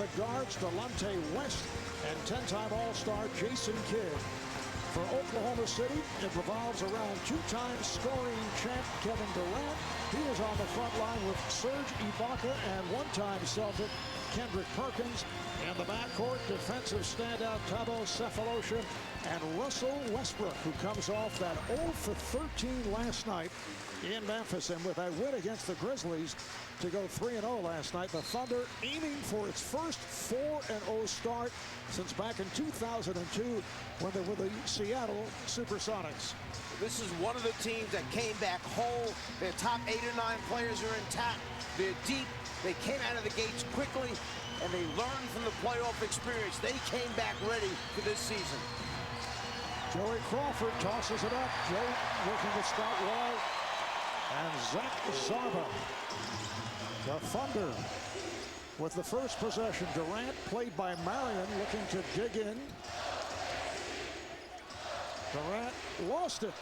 the guards, Delonte West and 10-time All-Star Jason Kidd. For Oklahoma City, it revolves around two-time scoring champ Kevin Durant. He is on the front line with Serge Ibaka and one-time Celtic Kendrick Perkins. In the backcourt, defensive standout Thabo Sefolosha and Russell Westbrook, who comes off that 0 for 13 last night in Memphis. And with that win against the Grizzlies to go 3-0 last night, the Thunder aiming for its first 4-0 start since back in 2002 when they were the Seattle Supersonics. This is one of the teams that came back whole. Their top 8 or 9 players are intact. They're deep. They came out of the gates quickly, and they learned from the playoff experience. They came back ready for this season. Joey Crawford tosses it up. Joe working with Scott Wall and Zach Zarba. The Thunder with the first possession. Durant, played by Marion, looking to dig in. Durant lost it.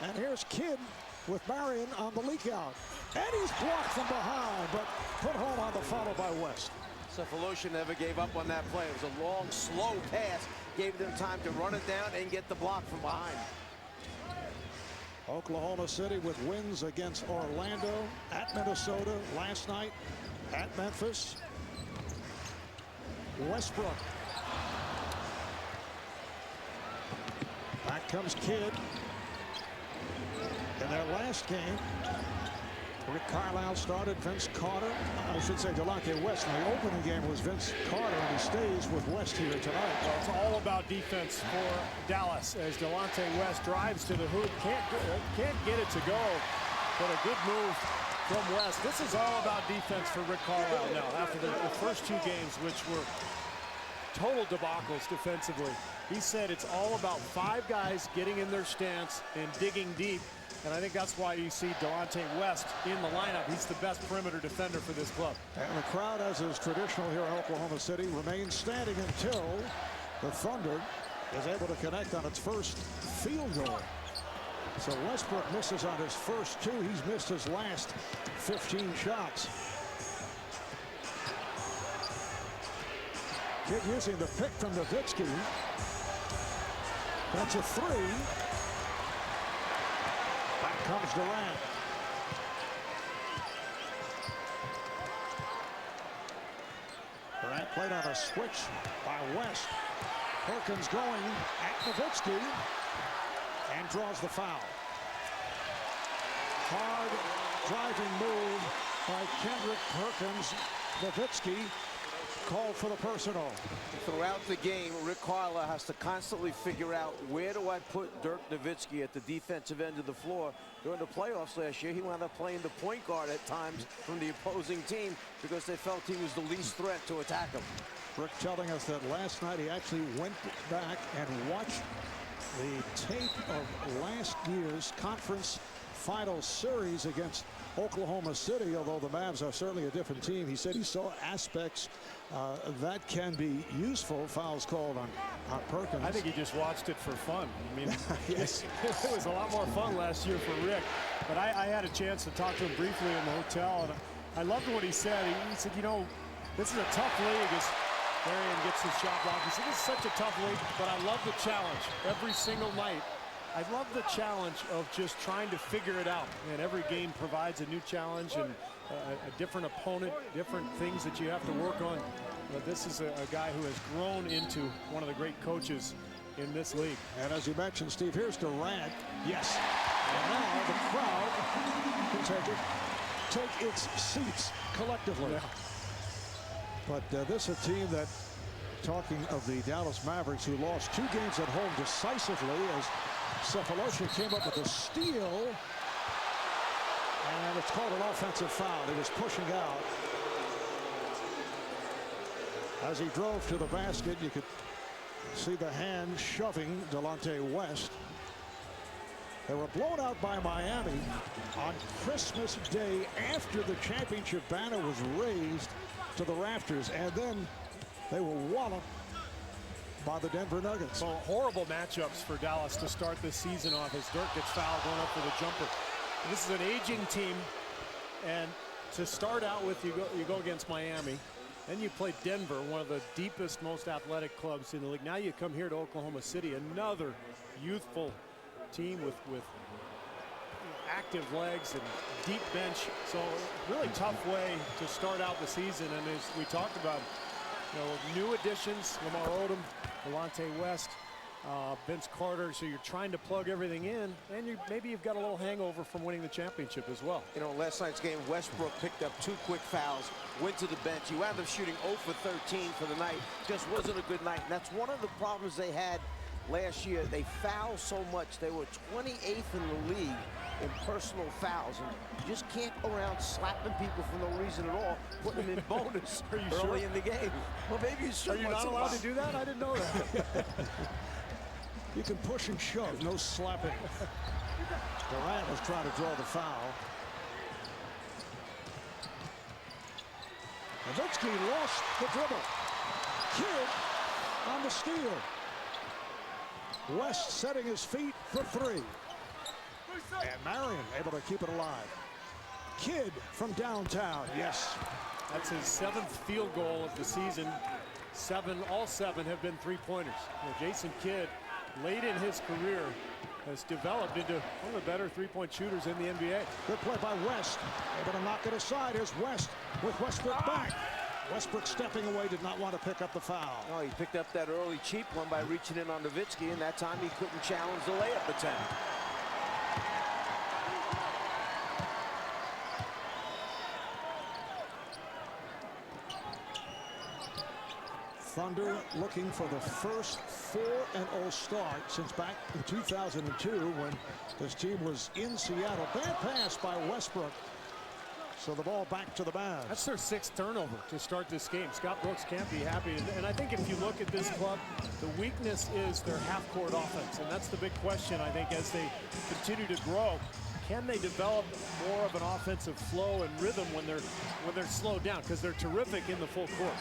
And here's Kidd with Marion on the leak out. And he's blocked from behind, but put home on the follow by West. Sefolosha never gave up on that play. It was a long, slow pass. Gave them time to run it down and get the block from behind. Oklahoma City with wins against Orlando, at Minnesota last night, at Memphis. Westbrook. Back comes Kidd. In their last game, Rick Carlisle started. Vince Carter, I should say Delonte West. In the opening game was Vince Carter, and he stays with West here tonight. Well, it's all about defense for Dallas as Delonte West drives to the hoop. Can't get it to go, but a good move from West. This is all about defense for Rick Carlisle now after the first 2 games, which were total debacles defensively. He said it's all about 5 guys getting in their stance and digging deep. And I think that's why you see Delonte West in the lineup. He's the best perimeter defender for this club. And the crowd, as is traditional here in Oklahoma City, remains standing until the Thunder is able to connect on its first field goal. So Westbrook misses on his first 2. He's missed his last 15 shots. Kidd using the pick from Nowitzki. That's a 3. Back comes Durant. Durant played on a switch by West. Perkins going at Nowitzki and draws the foul. Hard driving move by Kendrick Perkins. Nowitzki called for the personal. Throughout the game, Rick Carlisle has to constantly figure out, where do I put Dirk Nowitzki at the defensive end of the floor? During the playoffs last year, he wound up playing the point guard at times from the opposing team because they felt he was the least threat to attack him. Rick telling us that last night he actually went back and watched the tape of last year's conference final series against Oklahoma City. Although the Mavs are certainly a different team, he said he saw aspects that can be useful. Fouls called on Perkins. I think he just watched it for fun. I mean, yes. It was a lot more fun last year for Rick. But I had a chance to talk to him briefly in the hotel, and I loved what he said. He said, you know, this is a tough league as Marion gets his shot blocked. He said, this is such a tough league, but I love the challenge every single night. I love the challenge of just trying to figure it out. And every game provides a new challenge and a different opponent, different things that you have to work on. But this is a guy who has grown into one of the great coaches in this league. And as you mentioned, Steve, here's Durant. Yes. And now the crowd can take its seats collectively. Yeah. But this is a team that, talking of the Dallas Mavericks, who lost 2 games at home decisively as Sefolosha came up with a steal, and it's called an offensive foul. He was pushing out. As he drove to the basket, you could see the hand shoving Delonte West. They were blown out by Miami on Christmas Day after the championship banner was raised to the rafters, and then they were walloped by the Denver Nuggets. Well, horrible matchups for Dallas to start this season off as Dirk gets fouled going up for the jumper. This is an aging team, and to start out with, you go against Miami, Then you play Denver, one of the deepest, most athletic clubs in the league. Now you come here to Oklahoma City, another youthful team with active legs and deep bench. So really tough way to start out the season. And as we talked about, new additions, Lamar Odom, Delonte West, Vince Carter. So you're trying to plug everything in, and maybe you've got a little hangover from winning the championship as well. Last night's game, Westbrook picked up 2 quick fouls, went to the bench. He wound up shooting 0 for 13 for the night. Just wasn't a good night. And that's one of the problems they had last year. They fouled so much. They were 28th in the league in personal fouls, and you just can't go around slapping people for no reason at all, putting them in bonus early in the game. Well, maybe you should. Are you not allowed to do that? I didn't know that. You can push and shove, no slapping. Durant was trying to draw the foul. Nowitzki lost the dribble. Kidd on the steal. West setting his feet for 3. And Marion able to keep it alive. Kidd from downtown. Yes. That's his 7th field goal of the season. All 7 have been 3-pointers. Jason Kidd, late in his career, has developed into one of the better 3-point shooters in the NBA. Good play by West. Able to knock it aside. Here's West with Westbrook back. Westbrook stepping away, did not want to pick up the foul. Oh, he picked up that early cheap one by reaching in on Nowitzki, and that time he couldn't challenge the layup attempt. Thunder looking for the first 4-0 start since back in 2002 when this team was in Seattle. Bad pass by Westbrook. So the ball back to the Mavs. That's their 6th turnover to start this game. Scott Brooks can't be happy. And I think if you look at this club, the weakness is their half-court offense. And that's the big question, I think, as they continue to grow. Can they develop more of an offensive flow and rhythm when they're slowed down? Because they're terrific in the full court.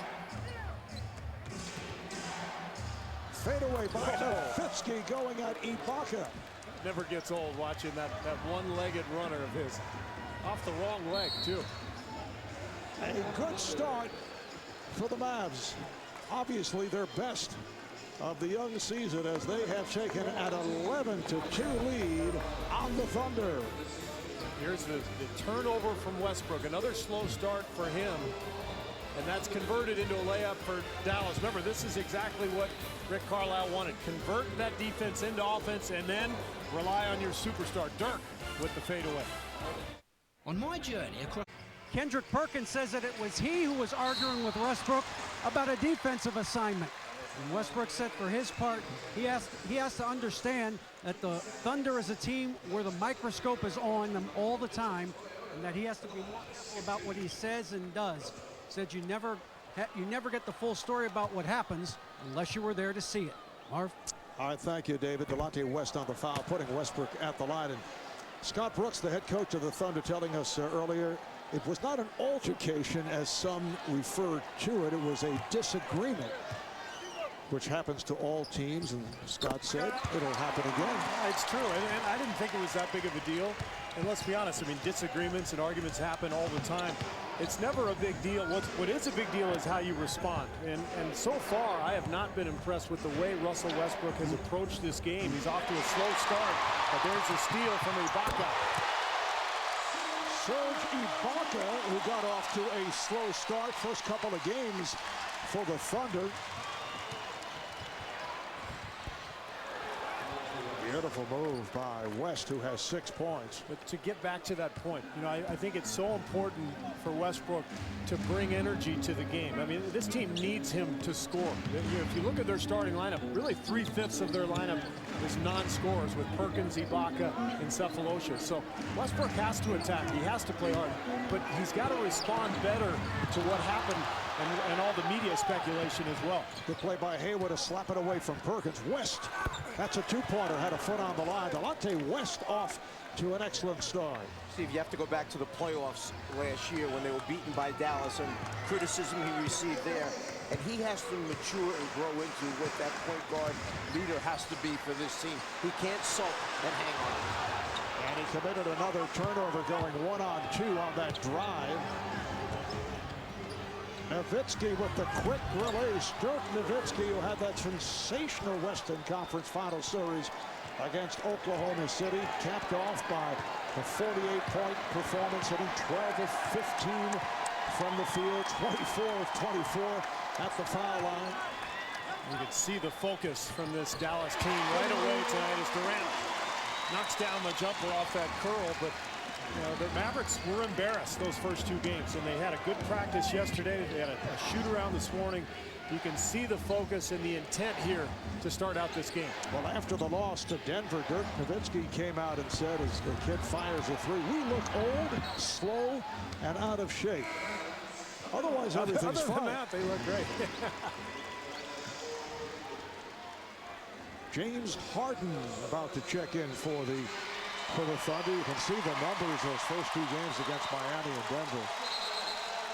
Fadeaway by Nowitzki going at Ibaka. Never gets old watching that one-legged runner of his. Off the wrong leg, too. A good start for the Mavs. Obviously their best of the young season as they have taken an 11-2 lead on the Thunder. Here's the turnover from Westbrook. Another slow start for him. And that's converted into a layup for Dallas. Remember, this is exactly what Rick Carlisle wanted. Convert that defense into offense and then rely on your superstar, Dirk, with the fadeaway. On my journey across... Kendrick Perkins says that it was he who was arguing with Westbrook about a defensive assignment. And Westbrook said for his part, he has to understand that the Thunder is a team where the microscope is on them all the time, and that he has to be more careful about what he says and does. Said you never get the full story about what happens unless you were there to see it. Marv? All right, thank you, David. Delonte West on the foul, putting Westbrook at the line. And Scott Brooks, the head coach of the Thunder, telling us earlier, it was not an altercation as some referred to it. It was a disagreement, which happens to all teams. And Scott said it'll happen again. It's true, and I didn't think it was that big of a deal. And let's be honest, I mean, disagreements and arguments happen all the time. It's never a big deal. What is a big deal is how you respond. And so far, I have not been impressed with the way Russell Westbrook has approached this game. He's off to a slow start, but there's a steal from Ibaka. Serge Ibaka, who got off to a slow start first couple of games for the Thunder. Beautiful move by West, who has 6 points. But to get back to that point, I think it's so important for Westbrook to bring energy to the game. I mean, this team needs him to score. If you look at their starting lineup, really 3/5 of their lineup is non-scorers with Perkins, Ibaka, and Cephalosha. So Westbrook has to attack. He has to play hard. But he's got to respond better to what happened and all the media speculation as well. Good play by Hayward to slap it away from Perkins. West, that's a 2-pointer, had a foot on the line. Delonte West off to an excellent start. Steve, you have to go back to the playoffs last year when they were beaten by Dallas and criticism he received there. And he has to mature and grow into what that point guard leader has to be for this team. He can't sulk and hang on. And he committed another turnover going 1-on-2 on that drive. Nowitzki with the quick release. Dirk Nowitzki, who had that sensational Western Conference Final Series against Oklahoma City, capped off by a 48-point performance, hitting 12 of 15 from the field, 24 of 24 at the foul line. You can see the focus from this Dallas team right away tonight as Durant knocks down the jumper off that curl, but the Mavericks were embarrassed those first two games, and they had a good practice yesterday. They had a shoot-around this morning. You can see the focus and the intent here to start out this game. Well, after the loss to Denver, Dirk Nowitzki came out and said, as the kid fires a three, "We look old, slow, and out of shape. Otherwise, everything's fine." Other than that, they look great. James Harden about to check in for the Thunder. You can see the numbers those first two games against Miami and Denver.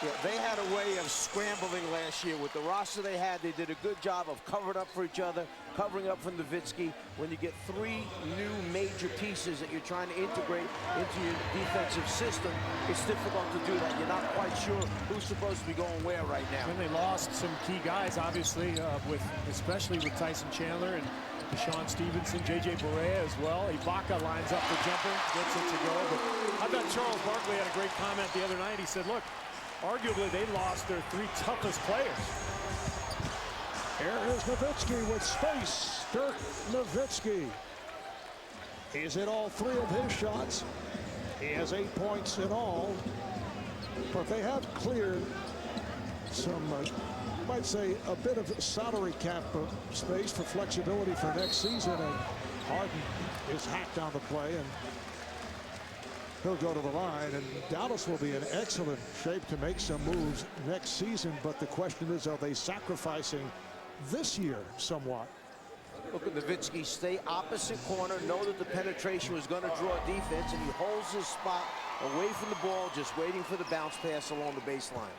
Yeah, they had a way of scrambling last year. With the roster they had, they did a good job of covering up for each other, covering up for Nowitzki. When you get three new major pieces that you're trying to integrate into your defensive system, it's difficult to do that. You're not quite sure who's supposed to be going where right now. And they lost some key guys, obviously, especially with Tyson Chandler and Deshaun Stevenson, J.J. Barea as well. Ibaka lines up the jumper, gets it to go. But I thought Charles Barkley had a great comment the other night. He said, look, arguably they lost their three toughest players. Here is Nowitzki with space. Dirk Nowitzki. He's hit all three of his shots. He has 8 points in all. But they have cleared some, you might say, a bit of salary cap space for flexibility for next season. And Harden is hacked on the play, and he'll go to the line, and Dallas will be in excellent shape to make some moves next season. But the question is, are they sacrificing this year somewhat? Look at Nowitzki, stay opposite corner, know that the penetration was going to draw defense, and he holds his spot away from the ball, just waiting for the bounce pass along the baseline.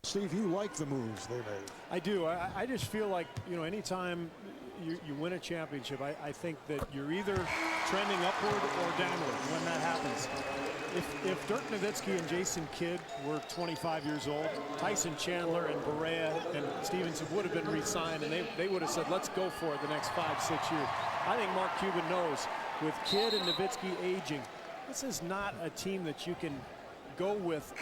Steve, you like the moves they made. I do. I just feel like, you know, anytime you win a championship, I think that you're either trending upward or downward when that happens. If Dirk Nowitzki and Jason Kidd were 25 years old, Tyson Chandler and Barea and Stevenson would have been re-signed, and they would have said, let's go for it the next 5-6 years. I think Mark Cuban knows, with Kidd and Nowitzki aging, this is not a team that you can go with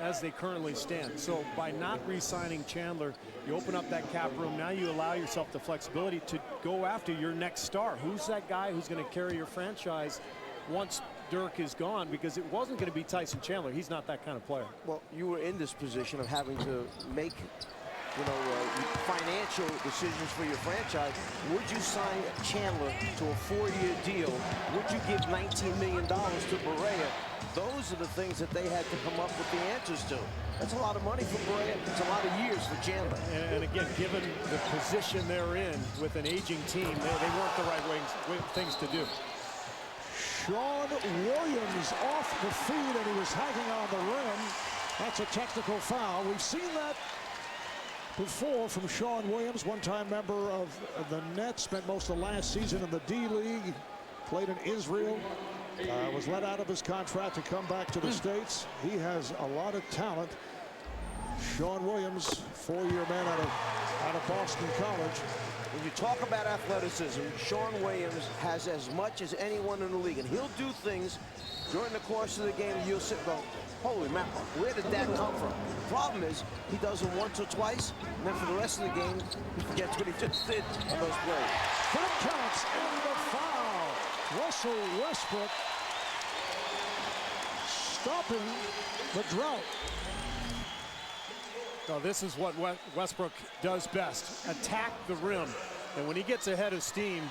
as they currently stand. So by not re-signing Chandler, you open up that cap room. Now you allow yourself the flexibility to go after your next star. Who's that guy who's going to carry your franchise once Dirk is gone? Because it wasn't going to be Tyson Chandler. He's not that kind of player. Well, you were in this position of having to make, financial decisions for your franchise. Would you sign Chandler to a 4-year deal? Would you give $19 million to Barea? Those are the things that they had to come up with the answers to. That's a lot of money for Barea. It's a lot of years for Chandler. And again, given the position they're in with an aging team, they weren't the right things to do. Sean Williams off the feed, and he was hanging on the rim. That's a technical foul. We've seen that before from Sean Williams, one-time member of the Nets, spent most of last season in the D-League, played in Israel, was let out of his contract to come back to the States. He has a lot of talent. Sean Williams, 4-year man out of Boston College. When you talk about athleticism, Sean Williams has as much as anyone in the league, and he'll do things during the course of the game you'll sit and go, holy mackerel, where did that come from? The problem is he does it once or twice, and then for the rest of the game, he forgets what he just did on those plays. But it counts, and the foul. Russell Westbrook stopping the drought. So this is what Westbrook does best, attack the rim. And when he gets ahead of steam,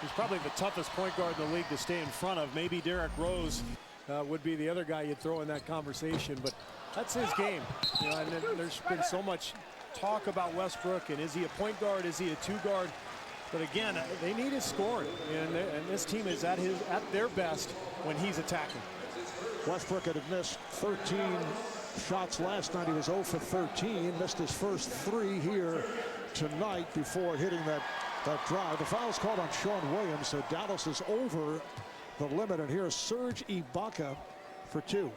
he's probably the toughest point guard in the league to stay in front of. Maybe Derrick Rose would be the other guy you'd throw in that conversation, but that's his game. And there's been so much talk about Westbrook, and is he a point guard, is he a two-guard? But again, they need his scoring, and this team is at their best when he's attacking. Westbrook had missed 13 shots last night. He was 0 for 13, missed his first 3 here tonight before hitting that drive. The foul's called on Sean Williams, so Dallas is over the limit, and here's Serge Ibaka for 2.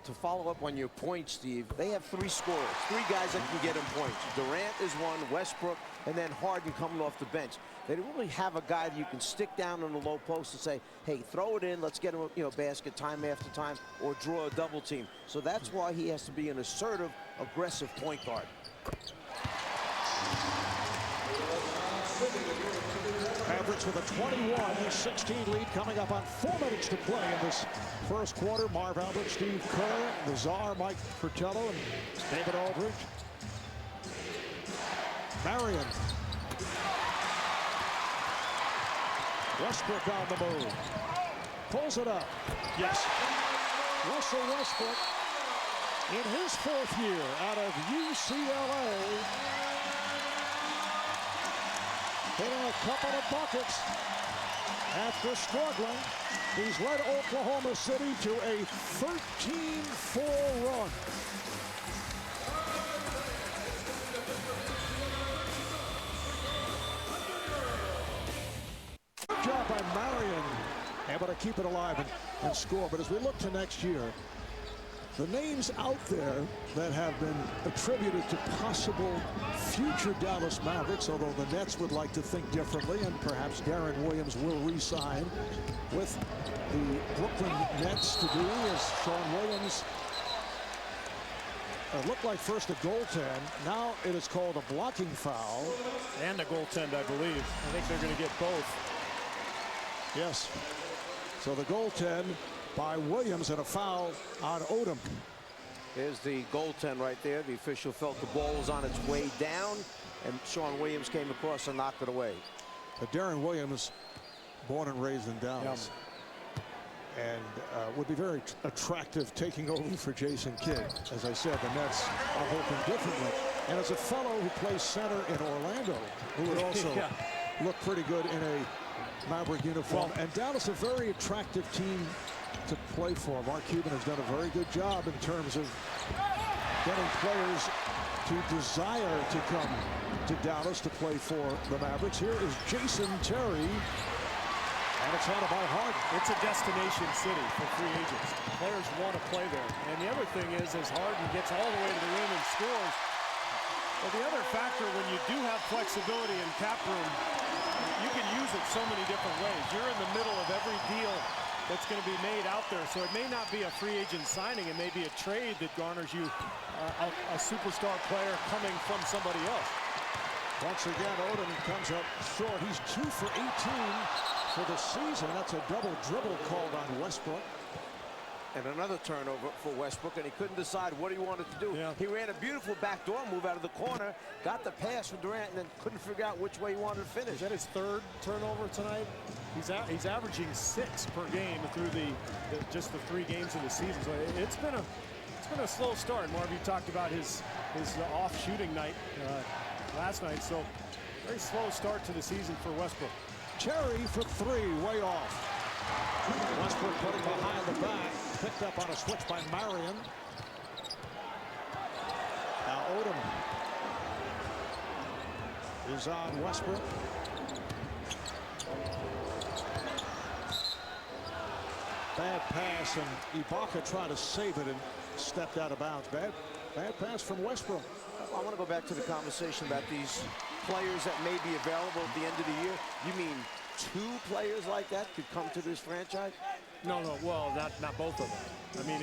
to follow up on your point, Steve, they have 3 scorers, 3 guys that can get him points. Durant is one, Westbrook, and then Harden coming off the bench. They don't really have a guy that you can stick down on the low post and say, hey, throw it in, let's get him a basket time after time, or draw a double team. So that's why he has to be an assertive, aggressive point guard. Mavericks with a 21-16 lead coming up on 4 minutes to play in this first quarter. Marv Albert, Steve Kerr, the Czar, Mike Fratello, and David Aldridge. Marion. Westbrook on the move. Pulls it up. Yes. Russell Westbrook in his 4th year out of UCLA. Hitting a couple of buckets after struggling. He's led Oklahoma City to a 13-4 run. Good job by Marion, able to keep it alive and score. But as we look to next year, the names out there that have been attributed to possible future Dallas Mavericks, although the Nets would like to think differently, and perhaps Darren Williams will re-sign with the Brooklyn Nets to do, as Sean Williams looked like first a goaltend. Now it is called a blocking foul. And a goaltend, I believe. I think they're going to get both. Yes. So the goaltend by Williams and a foul on Odom. There's the goaltend right there. The official felt the ball was on its way down, and Sean Williams came across and knocked it away. Darren Williams, born and raised in Dallas, and would be very attractive taking over for Jason Kidd. As I said, the Nets are hoping differently. And as a fellow who plays center in Orlando, who would also look pretty good in a Maverick uniform. And Dallas, a very attractive team to play for. Mark Cuban has done a very good job in terms of getting players to desire to come to Dallas to play for the Mavericks. Here is Jason Terry, and it's handled by Harden. It's a destination city for free agents. Players want to play there. And the other thing is, as Harden gets all the way to the rim and scores, but the other factor, when you do have flexibility in cap room, you can use it so many different ways. You're in the middle of every deal that's going to be made out there. So it may not be a free agent signing. It may be a trade that garners you a superstar player coming from somebody else. Once again, Odom comes up short. He's 2 for 18 for the season. That's a double dribble called on Westbrook. And another turnover for Westbrook, and he couldn't decide what he wanted to do. He ran a beautiful backdoor move out of the corner, got the pass for Durant, and then couldn't figure out which way he wanted to finish. Is that his 3rd turnover tonight? He's averaging 6 per game through just the 3 games of the season. So it's been a slow start. Marv, you talked about his off shooting night last night. So very slow start to the season for Westbrook. Terry for 3, way off. Westbrook putting behind the back, picked up on a switch by Marion. Now Odom is on Westbrook. Bad pass, and Ibaka tried to save it and stepped out of bounds. Bad pass from Westbrook. I want to go back to the conversation about these players that may be available at the end of the year. You mean 2 players like that could come to this franchise? No, well, not both of them. I mean,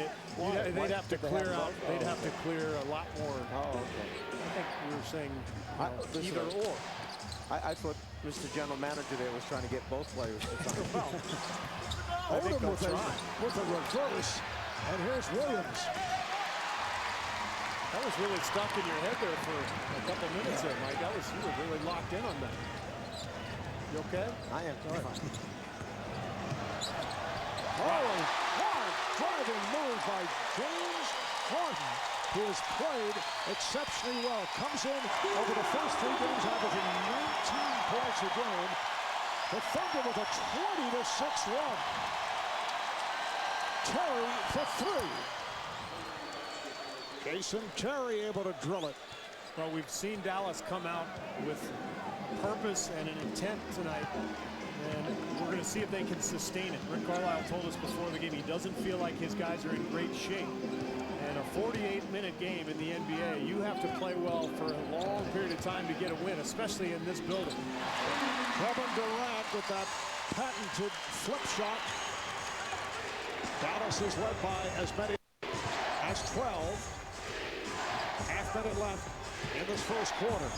they'd have to clear out. They'd have to clear a lot more. Oh, okay. I think we were saying either or. I thought Mr. General Manager there was trying to get both players to come. Odom with a reverse, and here's Williams. That was really stuck in your head there for a couple minutes there, Mike. You were really locked in on that. You okay? I am. All right. Hard driving move by James Harden, who has played exceptionally well. Comes in over the first 3 games, averaging 19 points a game. The Thunder with a 20-6 run. Terry for 3. Jason Terry able to drill it. Well, we've seen Dallas come out with purpose and an intent tonight And we're going to see if they can sustain it. Rick Carlisle told us before the game he doesn't feel like his guys are in great shape. And a 48-minute game in the NBA, you have to play well for a long period of time to get a win, especially in this building. Kevin Durant with that patented flip shot. Dallas is led by as many as 12. Half minute left in this first quarter.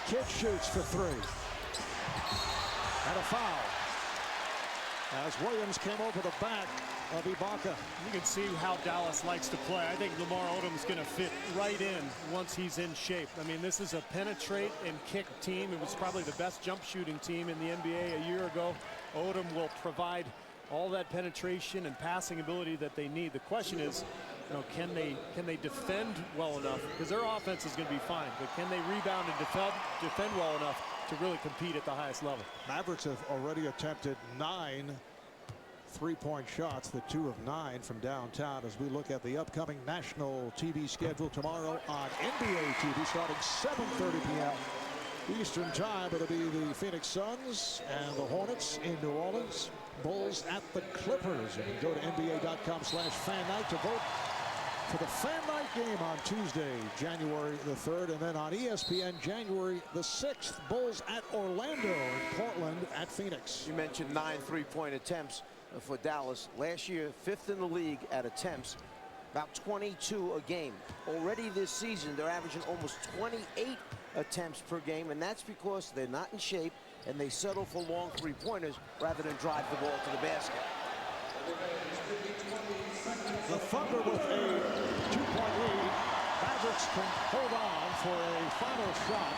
Kidd shoots for three. And a foul as Williams came over the back of Ibaka. You can see how Dallas likes to play. I think Lamar Odom's going to fit right in once he's in shape. I mean, this is a penetrate and kick team. It was probably the best jump shooting team in the NBA a year ago. Odom will provide all that penetration and passing ability that they need. The question is, you know, can they defend well enough? Because their offense is going to be fine, but can they rebound and defend well enough to really compete at the highest level? Mavericks have already attempted 9 three-point shots, the 2 of 9 from downtown, as we look at the upcoming national TV schedule tomorrow on NBA TV starting 7:30 p.m. Eastern time. It'll be the Phoenix Suns and the Hornets in New Orleans. Bulls at the Clippers. You can go to NBA.com/fan-night to vote for the Fan Night game on Tuesday, January the 3rd, and then on ESPN, January the 6th, Bulls at Orlando and Portland at Phoenix. You mentioned 9 three-point attempts for Dallas. Last year, 5th in the league at attempts, about 22 a game. Already this season, they're averaging almost 28 attempts per game, and that's because they're not in shape and they settle for long three-pointers rather than drive the ball to the basket. The Thunder with a 2-point lead. Mavericks can hold on for a final shot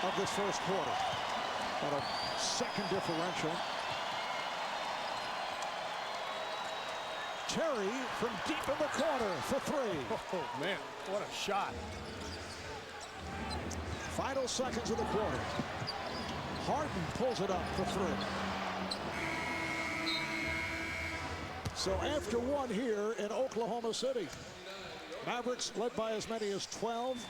of this first quarter. Got a second differential. Terry from deep in the corner for three. Oh, man, what a shot. Final seconds of the quarter. Harden pulls it up for three. So after one here in Oklahoma City, Mavericks led by as many as 12.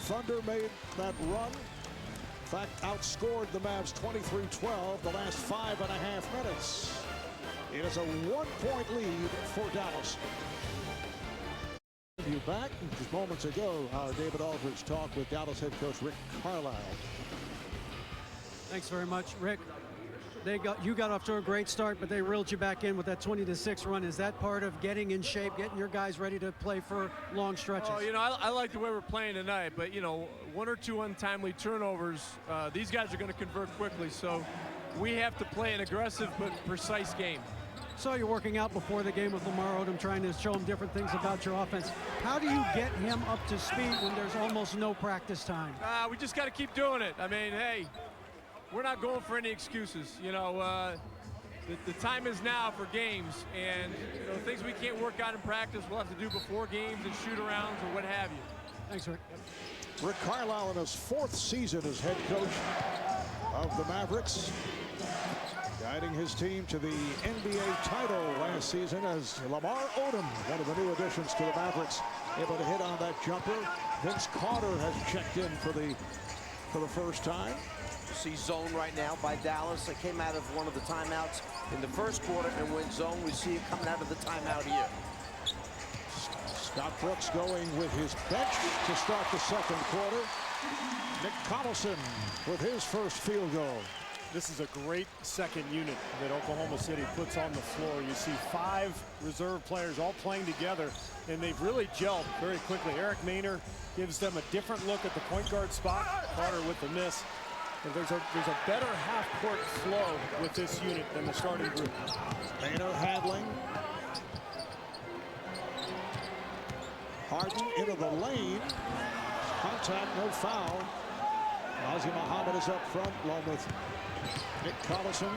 Thunder made that run. In fact, outscored the Mavs 23-12 the last 5.5 minutes. It is a 1-point lead for Dallas. You back just moments ago, our David Aldridge talked with Dallas head coach Rick Carlisle. Thanks very much, Rick. You got off to a great start, but they reeled you back in with that 20-6 run. Is that part of getting in shape, getting your guys ready to play for long stretches? Oh, you know, I like the way we're playing tonight, but, you know, 1 or 2 untimely turnovers, these guys are going to convert quickly, so we have to play an aggressive but precise game. Saw you working out before the game with Lamar Odom, trying to show him different things about your offense. How do you get him up to speed when there's almost no practice time? We just got to keep doing it. I mean, hey, we're not going for any excuses. You know, the time is now for games, and you know, things we can't work out in practice, we'll have to do before games and shoot-arounds or what have you. Thanks, Rick. Rick Carlisle in his 4th season as head coach of the Mavericks, guiding his team to the NBA title last season as Lamar Odom, one of the new additions to the Mavericks, able to hit on that jumper. Vince Carter has checked in for the first time. You see zone right now by Dallas. It came out of one of the timeouts in the first quarter, and when zone, we see it coming out of the timeout here. Scott Brooks going with his bench to start the second quarter. Nick Collison with his first field goal. This is a great second unit that Oklahoma City puts on the floor. You see 5 reserve players all playing together, and they've really gelled very quickly. Eric Maynor gives them a different look at the point guard spot. Carter with the miss. And there's a better half-court flow with this unit than the starting group. Maynor handling. Harden into the lane. Contact, no foul. Nazi Muhammad is up front, along with Nick Collison.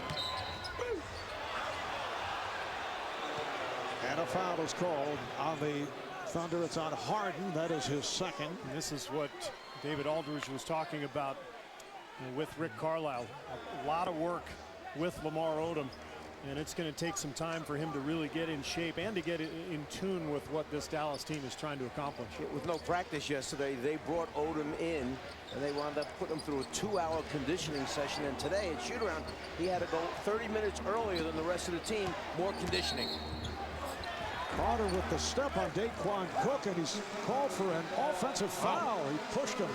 And a foul is called on the Thunder. It's on Harden. That is his second. And this is what David Aldridge was talking about with Rick Carlisle. A lot of work with Lamar Odom, and it's going to take some time for him to really get in shape and to get in tune with what this Dallas team is trying to accomplish. With no practice yesterday, they brought Odom in, and they were wound up putting him through a 2-hour conditioning session. And today at shoot-around, he had to go 30 minutes earlier than the rest of the team, more conditioning. Carter with the step on Daquan Cook, and he's called for an offensive foul. He pushed him.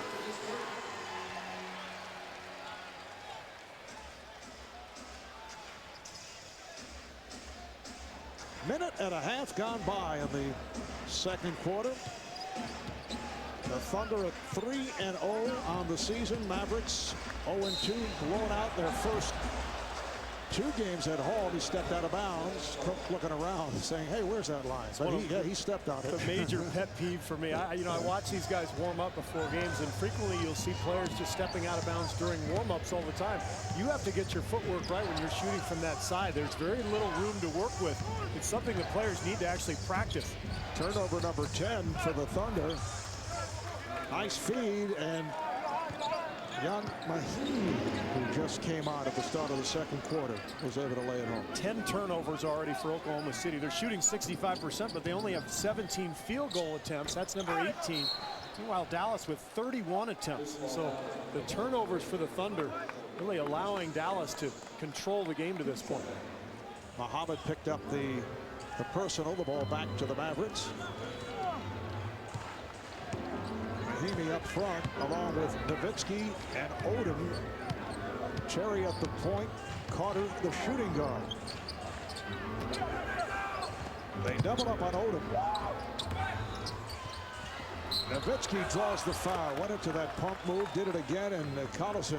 Minute and a half gone by in the second quarter. The Thunder at 3-0 on the season. Mavericks 0-2, blown out their first 2 games at home. He stepped out of bounds. Cook looking around, saying, "Hey, where's that line?" But he stepped on it. A major pet peeve for me. I watch these guys warm up before games, and frequently you'll see players just stepping out of bounds during warm-ups all the time. You have to get your footwork right when you're shooting from that side. There's very little room to work with. It's something that players need to actually practice. Turnover number 10 for the Thunder. Nice feed, and young Mahim, who just came out at the start of the second quarter, was able to lay it home. 10 turnovers already for Oklahoma City. They're shooting 65%, but they only have 17 field goal attempts. That's number 18. Meanwhile, Dallas with 31 attempts. So the turnovers for the Thunder really allowing Dallas to control the game to this point. Muhammad picked up the personal, the ball back to the Mavericks. Mahimi up front, along with Nowitzki and Odom. Cherry at the point, Carter the shooting guard. They double up on Odom. Nowitzki draws the foul, went into that pump move, did it again, and Collison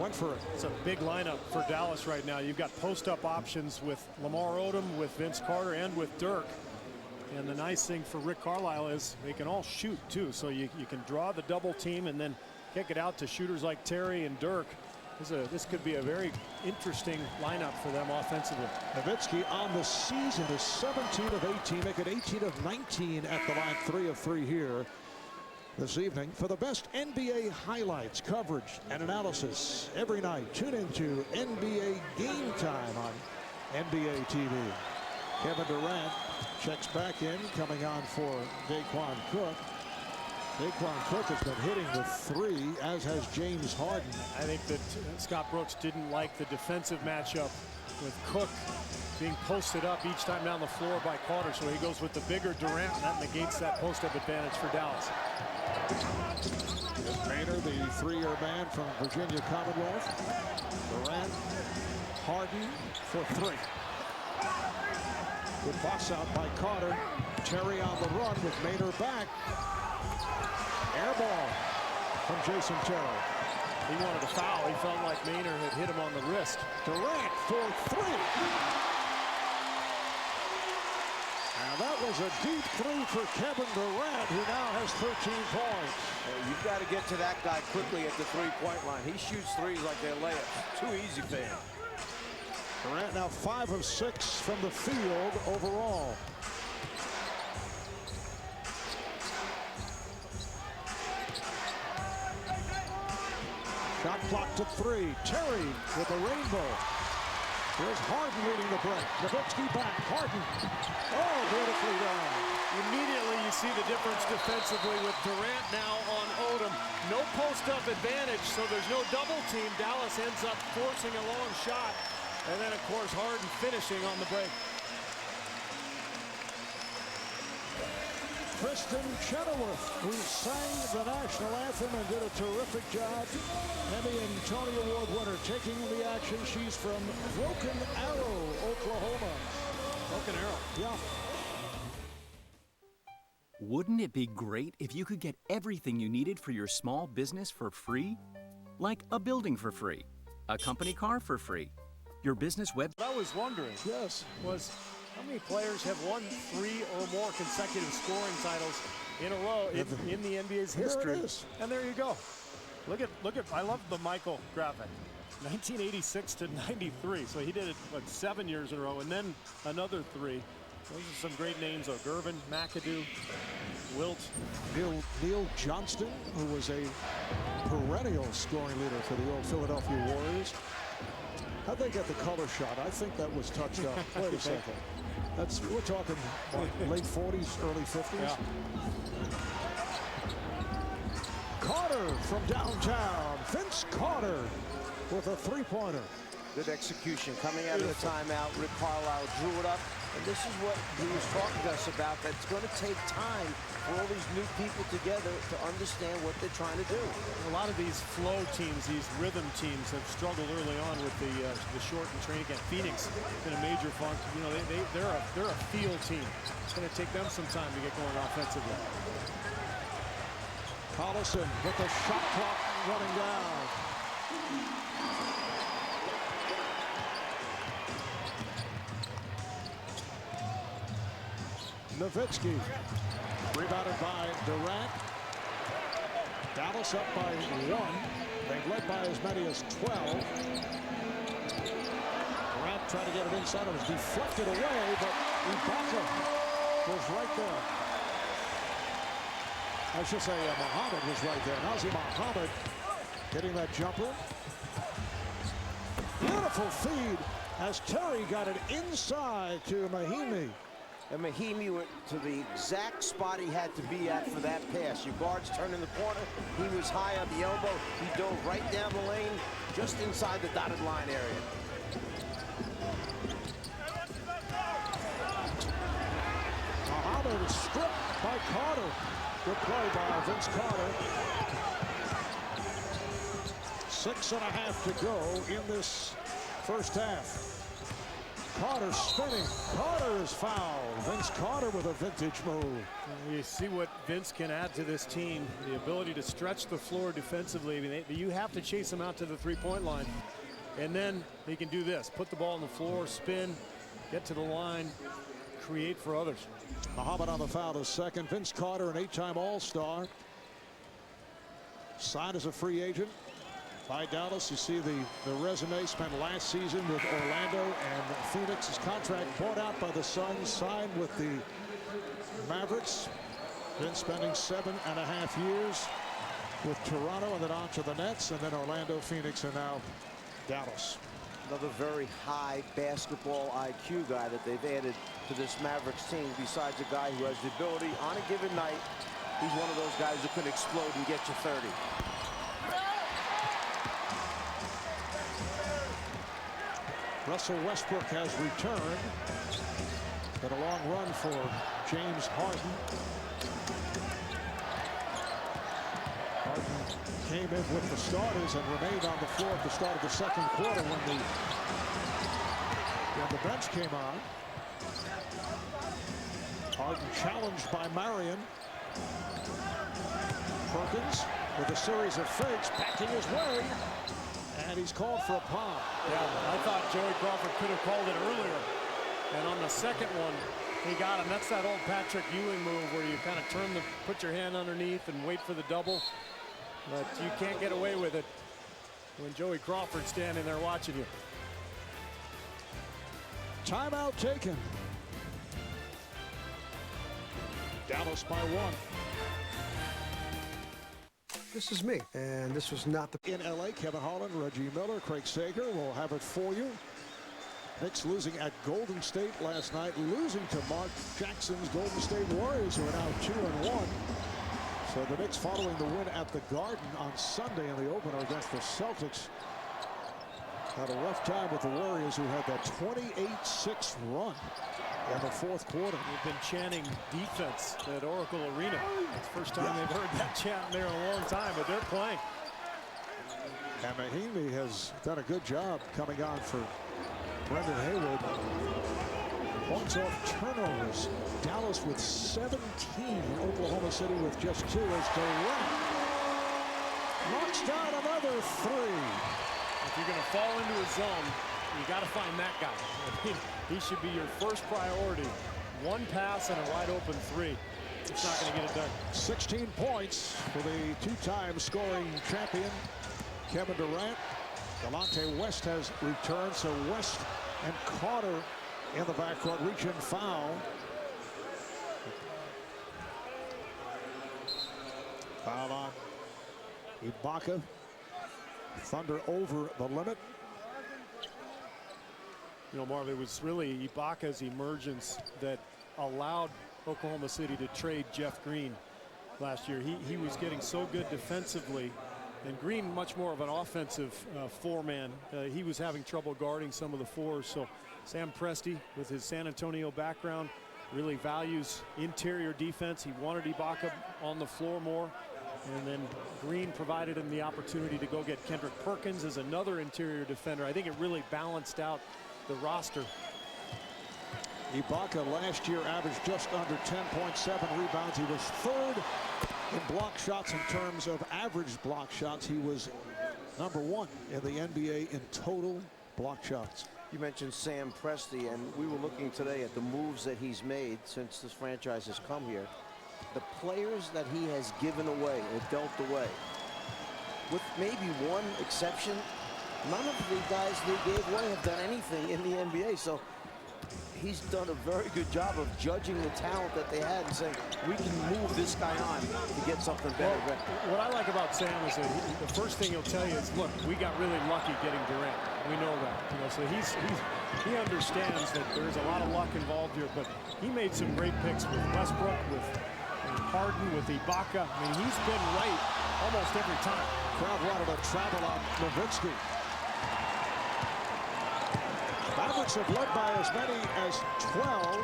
went for it. It's a big lineup for Dallas right now. You've got post-up options with Lamar Odom, with Vince Carter, and with Dirk. And the nice thing for Rick Carlisle is they can all shoot too. So you can draw the double team and then kick it out to shooters like Terry and Dirk. This could be a very interesting lineup for them offensively. Nowitzki on the season is 17 of 18, make it 18 of 19 at the line, 3 of 3 here this evening. For the best NBA highlights, coverage, and analysis every night, tune into NBA Game Time on NBA TV. Kevin Durant checks back in, coming on for Daquan Cook. Daquan Cook has been hitting the 3, as has James Harden. I think that Scott Brooks didn't like the defensive matchup with Cook being posted up each time down the floor by Carter, so he goes with the bigger Durant, and that negates that post-up advantage for Dallas. Maynard, the 3-year man from Virginia Commonwealth. Durant, Harden for 3. Good box out by Carter. Terry on the run with Maynard back. Air ball from Jason Terry. He wanted a foul. He felt like Maynard had hit him on the wrist. Durant for 3. And that was a deep 3 for Kevin Durant, who now has 13 points. You've got to get to that guy quickly at the 3-point line. He shoots threes like they're layups. Too easy for him. Durant now 5 of 6 from the field overall. Shot clock to 3. Terry with a rainbow. Here's Harden leading the break. Nowitzki back. Harden. Oh, beautifully done. Immediately you see the difference defensively with Durant now on Odom. No post-up advantage, so there's no double team. Dallas ends up forcing a long shot. And then, of course, Harden finishing on the break. Kristen Chenoweth, who sang the national anthem and did a terrific job. Emmy and Tony Award winner, taking the action. She's from Broken Arrow, Oklahoma. Broken Arrow. Yeah. Wouldn't it be great if you could get everything you needed for your small business for free? Like a building for free, a company car for free, your business web. What I was wondering was how many players have won 3 or more consecutive scoring titles in a row in the NBA's history. There it is. And there you go. Look at I love the Michael graphic. 1986 to 93. So he did it like 7 years in a row, and then another 3. Those are some great names though. Gervin, McAdoo, Wilt. Neil Johnston, who was a perennial scoring leader for the old Philadelphia Warriors. How'd they get the color shot? I think that was touched up. Wait a second. We're talking what, late 40s, early 50s. Yeah. Carter from downtown. Vince Carter with a three-pointer. Good execution coming out of the timeout. Rick Carlisle drew it up, and this is what he was talking to us about, that it's going to take time for all these new people together to understand what they're trying to do. A lot of these flow teams, these rhythm teams, have struggled early on with the shortened training camp. Phoenix been a major funk. You know, they're a field team. It's going to take them some time to get going offensively. Collison with the shot clock running down. Nowitzki, rebounded by Durant. Dallas up by 1. They've led by as many as 12. Durant trying to get it inside. It was deflected away, but Ibaka was right there. I should say Muhammad was right there. Nazi Muhammad getting that jumper. Beautiful feed as Terry got it inside to Mahimi. And Mahimi went to the exact spot he had to be at for that pass. Your guard's turning the corner. He was high on the elbow. He dove right down the lane, just inside the dotted line area. Muhammad is stripped by Carter. Good play by Vince Carter. 6.5 to go in this first half. Carter spinning. Carter is fouled. Vince Carter with a vintage move. You see what Vince can add to this team. The ability to stretch the floor defensively. I mean, you have to chase him out to the three-point line. And then he can do this. Put the ball on the floor, spin, get to the line, create for others. Muhammad on the foul is second. Vince Carter, an 8-time All-Star. Signed as a free agent by Dallas. You see the resume. Spent last season with Orlando and Phoenix. His contract bought out by the Suns. Signed with the Mavericks. Been spending 7.5 years with Toronto, and then on to the Nets, and then Orlando, Phoenix, and now Dallas. Another very high basketball IQ guy that they've added to this Mavericks team, besides a guy who has the ability on a given night. He's one of those guys who can explode and get you 30. Russell Westbrook has returned. Been a long run for James Harden. Harden came in with the starters and remained on the floor at the start of the second quarter when the bench came on. Harden challenged by Marion. Perkins with a series of fakes, backing his way. And he's called for a palm. Yeah, I thought Joey Crawford could have called it earlier. And on the second one, he got him. That's that old Patrick Ewing move where you kind of put your hand underneath and wait for the double. But you can't get away with it when Joey Crawford's standing there watching you. Timeout taken. Dallas by 1. This is me, and this was not the... In LA, Kevin Harlan, Reggie Miller, Craig Sager will have it for you. Knicks losing at Golden State last night, losing to Mark Jackson's Golden State Warriors, who are now 2-1. So the Knicks following the win at the Garden on Sunday in the opener against the Celtics. Had a rough time with the Warriors, who had that 28-6 run in the fourth quarter. We've been chanting defense at Oracle Arena. It's the first time they've heard that chant there in a long time, but they're playing. And Mahimi has done a good job coming on for Brendan Haywood. Points off turnovers. Dallas with 17. Oklahoma City with just 2 as Durant knocks down another 3. If you're going to fall into a zone, you got to find that guy. I mean, he should be your first priority. One pass and a wide open 3. It's not going to get it done. 16 points for the 2-time scoring champion, Kevin Durant. Delonte West has returned, so West and Carter in the backcourt reach and foul. Foul on Ibaka. Thunder over the limit. You know, Marv, it was really Ibaka's emergence that allowed Oklahoma City to trade Jeff Green last year. He was getting so good defensively And Green much more of an offensive four-man. He was having trouble guarding some of the fours. So Sam Presti, with his San Antonio background, really values interior defense. He wanted Ibaka on the floor more. And then Green provided him the opportunity to go get Kendrick Perkins as another interior defender. I think it really balanced out the roster. Ibaka last year averaged just under 10.7 rebounds. He was third in block shots in terms of average block shots. He was #1 in the NBA in total block shots. You mentioned Sam Presti, and we were looking today at the moves that he's made since this franchise has come here. The players that he has given away or dealt away, with maybe one exception, none of the guys they gave away have done anything in the NBA. So he's done a very good job of judging the talent that they had and saying, we can move this guy on to get something better. What I like about Sam is that the first thing he'll tell you is, look, we got really lucky getting Durant. We know that. You know, so he understands that there's a lot of luck involved here, but he made some great picks with Westbrook, with Harden, with Ibaka. I mean, he's been right almost every time. Crowd wanted to travel on Nowitzki. Mavericks have led by as many as 12.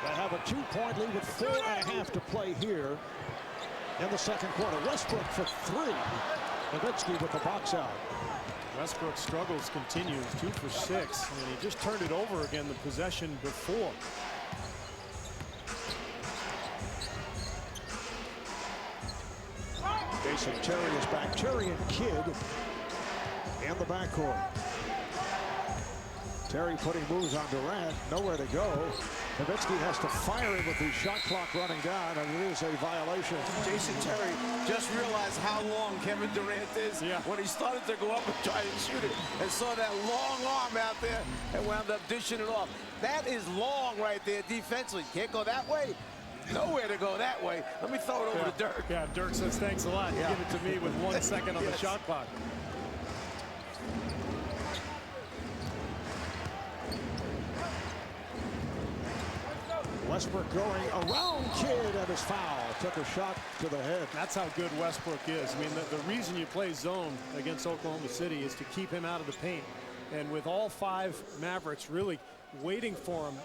They have a 2-point lead with 4.5 to play here in the second quarter. Westbrook for 3. Nowitzki with the box out. Westbrook's struggles continues, 2 for 6, and he just turned it over again the possession before. Jason Terry is back. Terry and Kidd in the backcourt. Terry putting moves on Durant, nowhere to go. Nowitzki has to fire him with the shot clock running down, and it is a violation. Jason Terry just realized how long Kevin Durant is when he started to go up and try and shoot it, and saw that long arm out there and wound up dishing it off. That is long right there defensively. Can't go that way. Nowhere to go that way. Let me throw it over to Dirk. Yeah, Dirk says thanks a lot. You give it to me with 1 second on the shot clock. Westbrook going around Kidd and his foul. Took a shot to the head. That's how good Westbrook is. I mean, the reason you play zone against Oklahoma City is to keep him out of the paint. And with all 5 Mavericks really waiting for him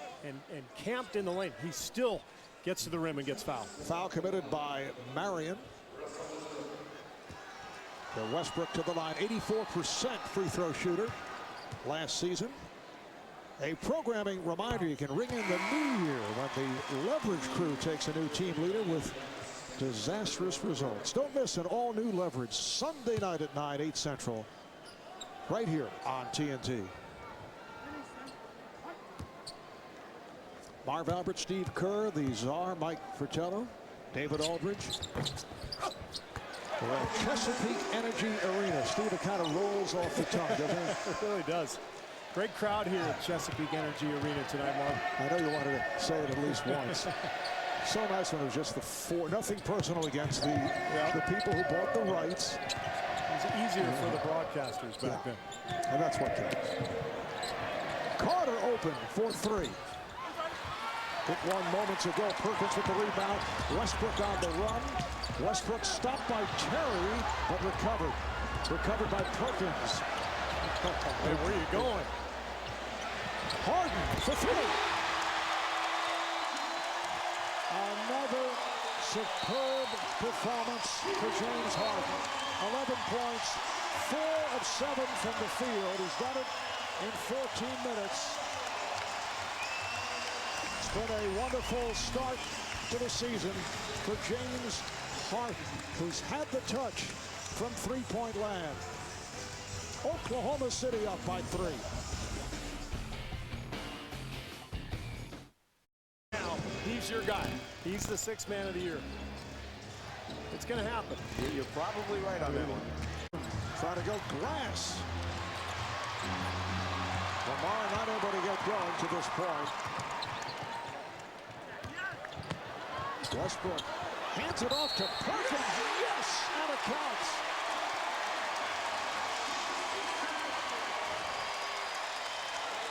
and camped in the lane, he still gets to the rim and gets fouled. Foul committed by Marion. Westbrook to the line, 84% free throw shooter last season. A programming reminder, you can ring in the new year when the Leverage crew takes a new team leader with disastrous results. Don't miss an all-new Leverage Sunday night at 9, 8 Central, right here on TNT. Marv Albert, Steve Kerr, the czar, Mike Fratello, David Aldridge. We're at Chesapeake Energy Arena. Steve, it kind of rolls off the tongue, doesn't it? It really does. Great crowd here at Chesapeake Energy Arena tonight, Marv. I know you wanted to say it at least once. So nice when it was just the 4. Nothing personal against the people who bought the rights. It was easier for the broadcasters back then. And that's what counts. Carter open for 3. Hit one moments ago. Perkins with the rebound. Westbrook on the run. Westbrook stopped by Terry, but recovered. Recovered by Perkins. Hey, where are you going? Harden for 3. Another superb performance for James Harden. 11 points, 4 of 7 from the field. He's done it in 14 minutes. It's been a wonderful start to the season for James Harden, who's had the touch from three-point land. Oklahoma City up by 3. Now, he's your guy. He's the 6th man of the year. It's going to happen. You're probably right on that one. Trying to go glass. Lamar not able to get going to this point. Westbrook hands it off to Perkins. Yes, and it counts.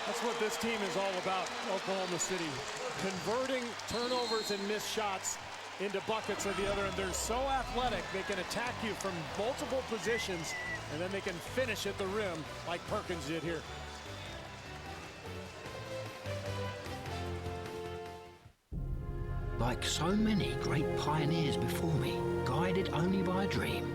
That's what this team is all about, Oklahoma City. Converting turnovers and missed shots into buckets at the other end. They're so athletic, they can attack you from multiple positions, and then they can finish at the rim like Perkins did here. Like so many great pioneers before me, guided only by a dream,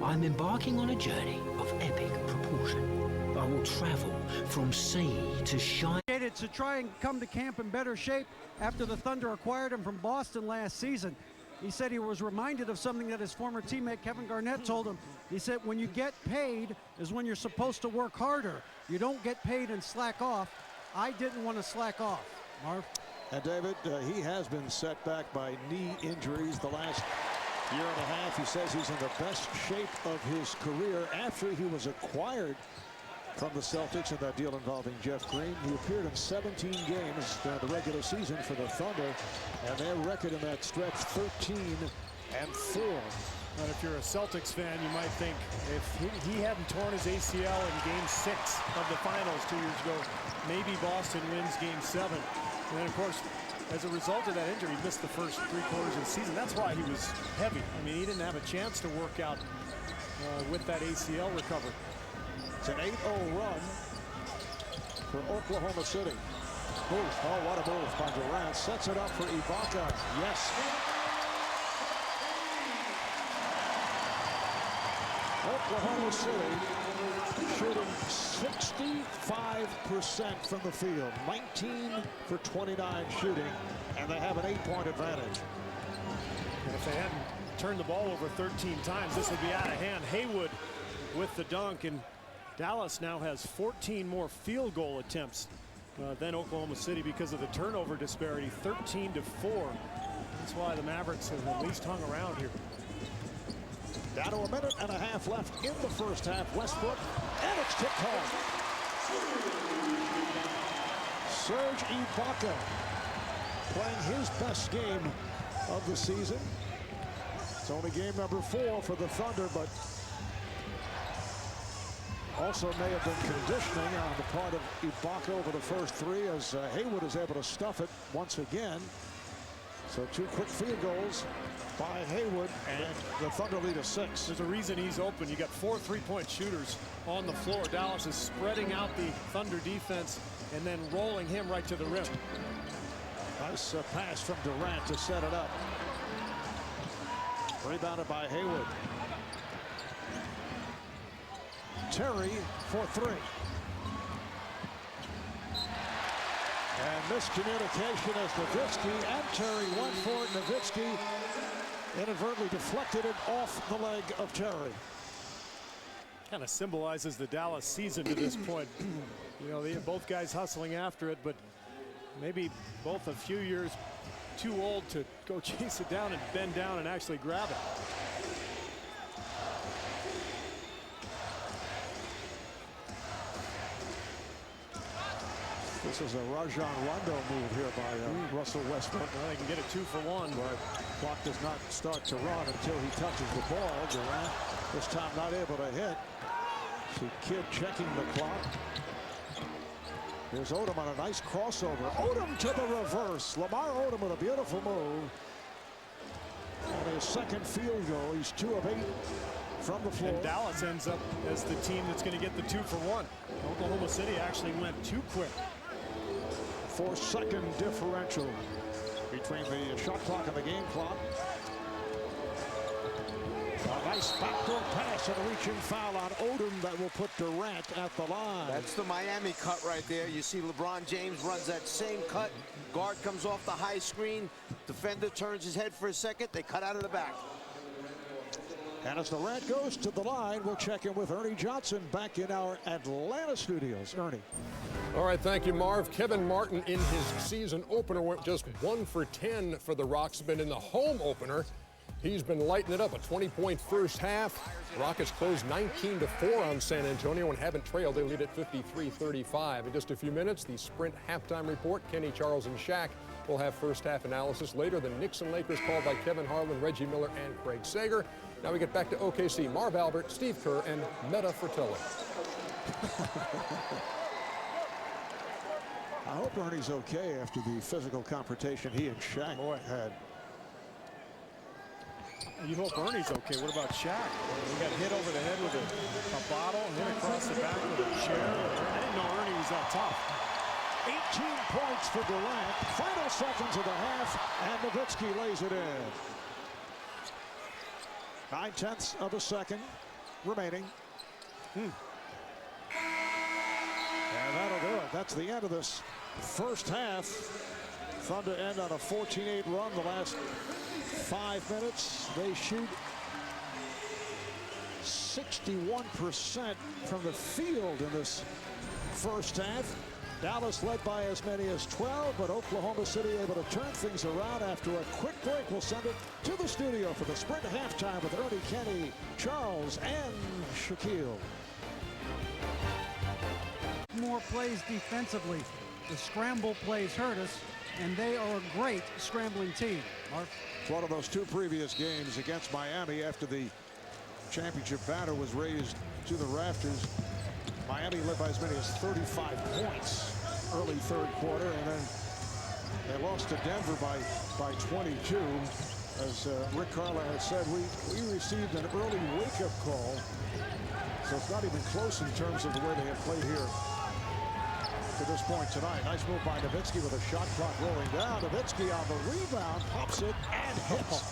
I'm embarking on a journey of epic proportion. I will travel from sea to shine. To try and come to camp in better shape after the Thunder acquired him from Boston last season. He said he was reminded of something that his former teammate Kevin Garnett told him. He said, when you get paid is when you're supposed to work harder. You don't get paid and slack off. I didn't want to slack off. Marv? And David, he has been set back by knee injuries the last year and a half. He says he's in the best shape of his career after he was acquired from the Celtics in that deal involving Jeff Green. He appeared in 17 games during the regular season for the Thunder, and their record in that stretch 13-4. But if you're a Celtics fan, you might think if he hadn't torn his ACL in Game 6 of the finals 2 years ago, maybe Boston wins Game 7. And then, of course, as a result of that injury, he missed the first 3 quarters of the season. That's why he was heavy. I mean, he didn't have a chance to work out with that ACL recovery. It's an 8-0 run for Oklahoma City. Move. Oh, what a move by Durant. Sets it up for Ibaka. Yes. Oklahoma City shooting 65% from the field. 19 for 29 shooting, and they have an 8-point advantage. And if they hadn't turned the ball over 13 times, this would be out of hand. Haywood with the dunk, and Dallas now has 14 more field goal attempts than Oklahoma City because of the turnover disparity, 13-4. That's why the Mavericks have at least hung around here. Down to a minute and a half left in the first half. Westbrook, and it's tipped home. Serge Ibaka playing his best game of the season. It's only game number 4 for the Thunder, but also may have been conditioning on the part of Ibaka over the first 3 as Haywood is able to stuff it once again. So 2 quick field goals by Haywood, and the Thunder lead is 6. There's a reason he's open. You got 4 3-point shooters on the floor. Dallas is spreading out the Thunder defense and then rolling him right to the rim. Nice pass from Durant to set it up. Rebounded by Haywood. Terry for 3. And miscommunication as Nowitzki and Terry went for it. Nowitzki inadvertently deflected it off the leg of Terry. Kind of symbolizes the Dallas season to this point. You know, they have both guys hustling after it, but maybe both a few years too old to go chase it down and bend down and actually grab it. This is a Rajon Rondo move here by Russell Westbrook. Well, they can get a 2-for-1. But clock does not start to run until he touches the ball. Durant this time not able to hit. See Kidd checking the clock. Here's Odom on a nice crossover. Odom to the reverse. Lamar Odom with a beautiful move. On his second field goal, he's 2 of 8 from the floor. And Dallas ends up as the team that's going to get the 2-for-1. Oklahoma City actually went too quick. 4-second differential between the shot clock and the game clock. A nice backdoor pass and a reaching foul on Odom that will put Durant at the line. That's the Miami cut right there. You see LeBron James runs that same cut. Guard comes off the high screen. Defender turns his head for a second. They cut out of the back. And as Durant goes to the line, we'll check in with Ernie Johnson back in our Atlanta studios. Ernie. All right, thank you, Marv. Kevin Martin in his season opener went just 1 for 10 for the Rockets. But in the home opener, he's been lighting it up. A 20-point first half. Rockets closed 19-4 on San Antonio and haven't trailed. They lead at 53-35. In just a few minutes, the Sprint halftime report. Kenny, Charles, and Shaq will have first half analysis. Later, the Knicks and Lakers called by Kevin Harlan, Reggie Miller, and Craig Sager. Now we get back to OKC. Marv Albert, Steve Kerr, and Meta Fratelli. I hope Ernie's okay after the physical confrontation he and Shaq had. You hope Ernie's okay. What about Shaq? He got hit over the head with a bottle, hit across the back with a chair. I didn't know Ernie was that tough. 18 points for Durant. Final seconds of the half, and Nowitzki lays it in. 9/10 of a second remaining. And that'll do it. That's the end of this first half. Thunder end on a 14-8 run the last 5 minutes. They shoot 61% from the field in this first half. Dallas led by as many as 12, but Oklahoma City able to turn things around after a quick break. We'll send it to the studio for the Sprint halftime with Ernie, Kenny, Charles, and Shaquille. More plays defensively. The scramble plays hurt us, and they are a great scrambling team. Mark? One of those 2 previous games against Miami after the championship banner was raised to the rafters. Miami led by as many as 35 points early third quarter, and then they lost to Denver by 22. As Rick Carlisle has said, we received an early wake-up call, so it's not even close in terms of the way they have played here to this point tonight. Nice move by Nowitzki with a shot clock rolling down. Nowitzki on the rebound, pops it and hits.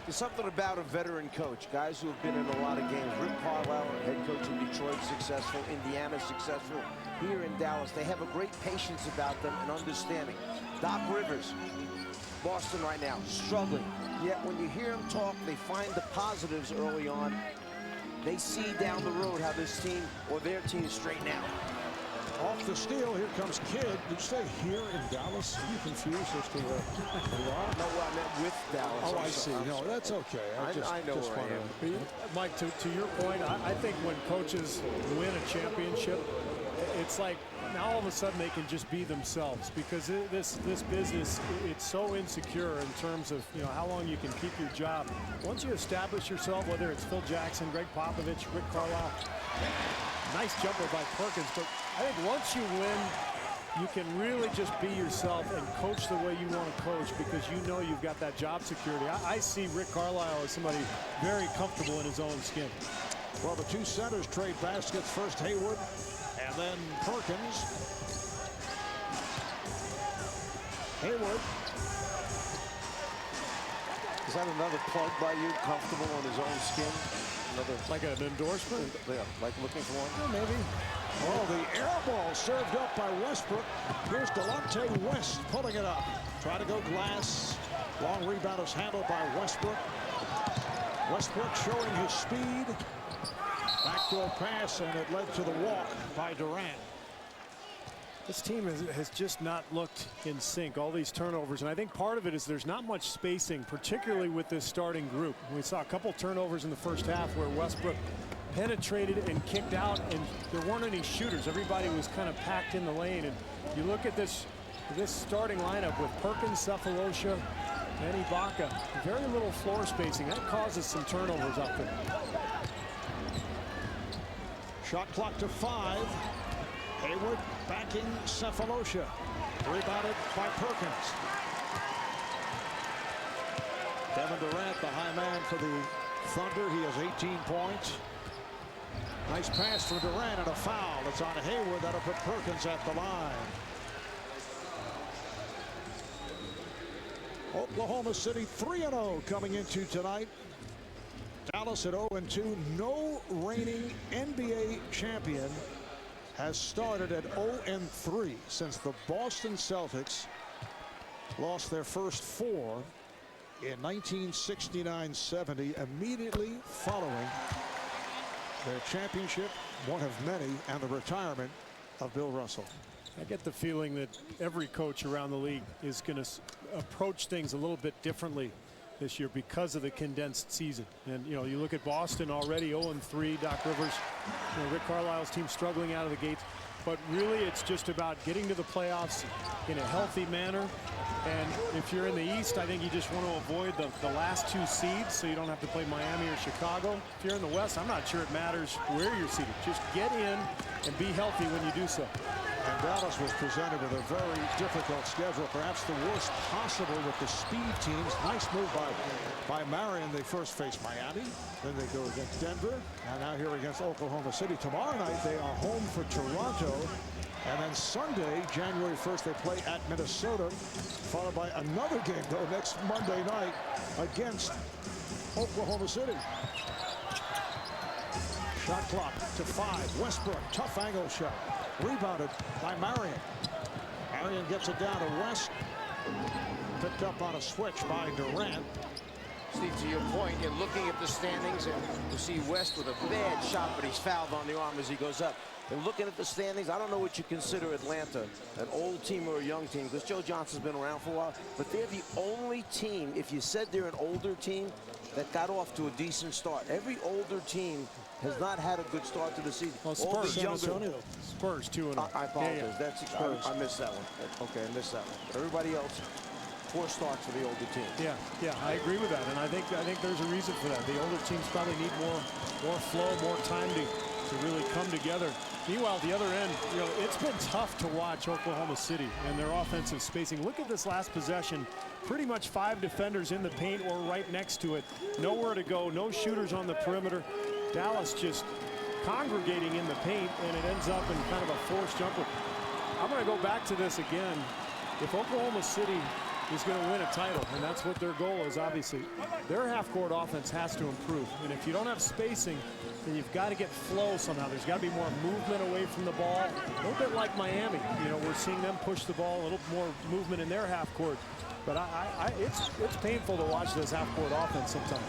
There's something about a veteran coach, guys who have been in a lot of games. Rick Carlisle, head coach in Detroit, successful. Indiana, successful. Here in Dallas, they have a great patience about them and understanding. Doc Rivers, Boston right now, struggling. Yet when you hear them talk, they find the positives early on. They see down the road how this team or their team straighten out. Off the steal, here comes Kidd. Did you say here in Dallas? Are you confused as to where you are? No, I meant with Dallas. Oh, I see. No, that's okay. I know where I am. Mike, to your point, I think when coaches win a championship, it's like now all of a sudden they can just be themselves, because this business, it's so insecure in terms of, you know, how long you can keep your job. Once you establish yourself, whether it's Phil Jackson, Greg Popovich, Rick Carlisle, nice jumper by Perkins, but I think once you win, you can really just be yourself and coach the way you want to coach, because you know you've got that job security. I see Rick Carlisle as somebody very comfortable in his own skin. Well, the 2 centers trade baskets. First Hayward and then Perkins. Hayward. Is that another plug by you, comfortable in his own skin? Another, like an endorsement? Yeah, like looking for one? Yeah, maybe. Oh, the air ball served up by Westbrook. Here's Delonte West pulling it up. Try to go glass. Long rebound is handled by Westbrook. Westbrook showing his speed. Backdoor pass, and it led to the walk by Durant. This team has just not looked in sync, all these turnovers, and I think part of it is there's not much spacing, particularly with this starting group. We saw a couple turnovers in the first half where Westbrook penetrated and kicked out, and there weren't any shooters. Everybody was kind of packed in the lane, and you look at this starting lineup with Perkins, Cephalosha, and Ibaka. Very little floor spacing. That causes some turnovers up there. Shot clock to 5. Hayward backing Cephalosha. Rebounded by Perkins. Kevin Durant, the high man for the Thunder. He has 18 points. Nice pass from Durant and a foul. It's on Hayward. That'll put Perkins at the line. Oklahoma City 3-0 coming into tonight. Dallas at 0-2. No reigning NBA champion has started at 0-3 since the Boston Celtics lost their first 4 in 1969-70, immediately following their championship, one of many, and the retirement of Bill Russell. I get the feeling that every coach around the league is going to approach things a little bit differently this year because of the condensed season. And you know, you look at Boston already 0-3. Doc Rivers, you know, Rick Carlisle's team struggling out of the gates. But really, it's just about getting to the playoffs in a healthy manner. And if you're in the East, I think you just want to avoid the last 2 seeds, so you don't have to play Miami or Chicago. If you're in the West, I'm not sure it matters where you're seated. Just get in and be healthy when you do so. And Dallas was presented with a very difficult schedule, perhaps the worst possible with the speed teams. Nice move by by Marion. They first face Miami, then they go against Denver, and now here against Oklahoma City. Tomorrow night they are home for Toronto, and then Sunday, January 1st, they play at Minnesota, followed by another game though next Monday night against Oklahoma City. Shot clock to 5. Westbrook, tough angle shot, rebounded by Marion. Marion gets it down to West. Picked up on a switch by Durant. Steve, to your point, in looking at the standings, and you see West with a bad shot, but he's fouled on the arm as he goes up. And looking at the standings, I don't know what you consider Atlanta, an old team or a young team, because Joe Johnson's been around for a while, but they're the only team, if you said they're an older team, that got off to a decent start. Every older team has not had a good start to the season. Well, Spurs, Spurs 2-0. I apologize. Yeah. That's Spurs. I missed that one. Okay, I missed that one. But everybody else, 4 starts for the older team. Yeah, I agree with that, and I think there's a reason for that. The older teams probably need more flow, more time to really come together. Meanwhile, at the other end, it's been tough to watch Oklahoma City and their offensive spacing. Look at this last possession. Pretty much 5 defenders in the paint or right next to it. Nowhere to go, no shooters on the perimeter. Dallas just congregating in the paint, and it ends up in kind of a forced jumper. I'm going to go back to this again. If Oklahoma City is going to win a title, and that's what their goal is, obviously, their half-court offense has to improve. And if you don't have spacing, then you've got to get flow somehow. There's got to be more movement away from the ball. A little bit like Miami. We're seeing them push the ball, a little more movement in their half-court. But it's painful to watch this half-court offense sometimes.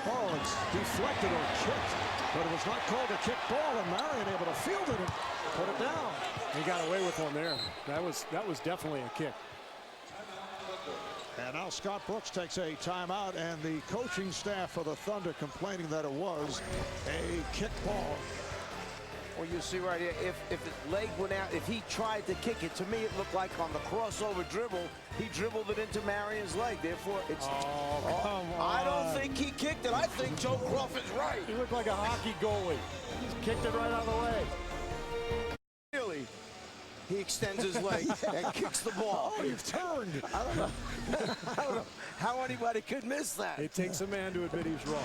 Oh, it's deflected or kicked, but it was not called a kick ball, and Marion able to field it and put it down. He got away with one there. That was definitely a kick. And now Scott Brooks takes a timeout, and the coaching staff for the Thunder complaining that it was a kick ball. Well, you see right here, if his leg went out, if he tried to kick it, to me it looked like on the crossover dribble, he dribbled it into Marion's leg. Therefore, it's... Oh, come on. I don't think he kicked it. I think Joe Crawford's right. He looked like a hockey goalie. He kicked it right out of the way. Really? He extends his leg and kicks the ball. Oh, you've turned. I don't know how anybody could miss that. It takes a man to admit he's wrong.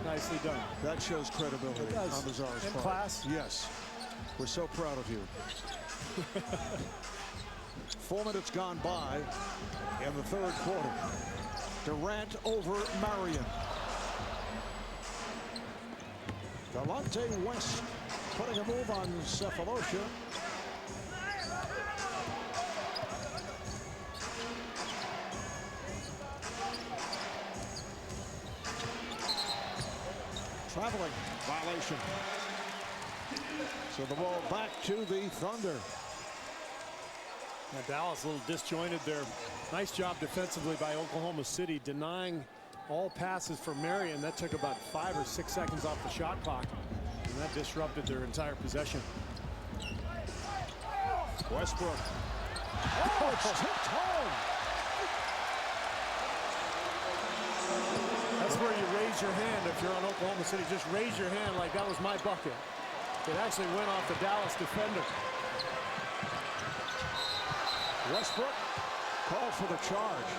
Nicely done. That shows credibility on Mazar's part. Class. Yes. We're so proud of you. 4 minutes gone by in the third quarter. Durant over Marion. Delonte West putting a move on Cephalosha. Traveling violation. So the ball back to the Thunder. Now Dallas a little disjointed there. Nice job defensively by Oklahoma City, denying all passes for Marion. That took about 5 or 6 seconds off the shot clock, and that disrupted their entire possession. Westbrook. Oh, it's tipped home. That's where you raise your hand if you're on Oklahoma City. Just raise your hand like that was my bucket. It actually went off the Dallas defender. Westbrook called for the charge.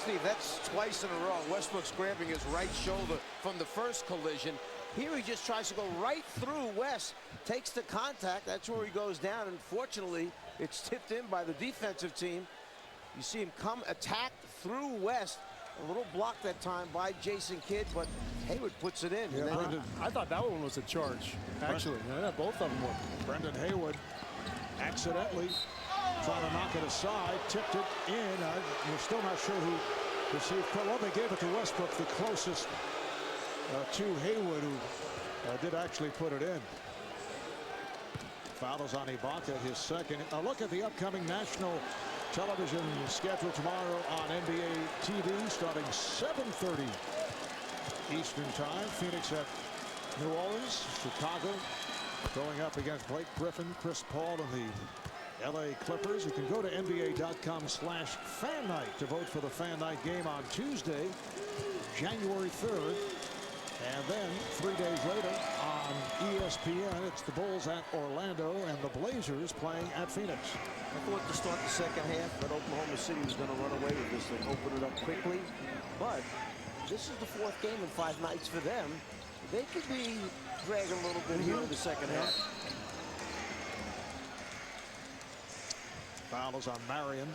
Steve, that's twice in a row. Westbrook's grabbing his right shoulder from the first collision. Here he just tries to go right through West, takes the contact. That's where he goes down. Unfortunately, it's tipped in by the defensive team. You see him come attack through West. A little block that time by Jason Kidd, but Hayward puts it in. Yeah, I thought that one was a charge, actually. Both of them were. Brendan Hayward accidentally trying to knock it aside, tipped it in. We're still not sure who received. Well, they gave it to Westbrook, the closest to Hayward, who did actually put it in. Foul is on Ibaka, his second. A look at the upcoming national television schedule tomorrow on NBA TV, starting 7:30 Eastern Time. Phoenix at New Orleans, Chicago going up against Blake Griffin, Chris Paul, and the LA Clippers. You can go to NBA.com/fan night to vote for the fan night game on Tuesday, January 3rd. And then 3 days later on ESPN, it's the Bulls at Orlando and the Blazers playing at Phoenix. I thought to start the second half that Oklahoma City was going to run away with this and open it up quickly. But this is the 4th game in 5 nights for them. They could be dragging a little bit here in the second half. Foul is on Marion.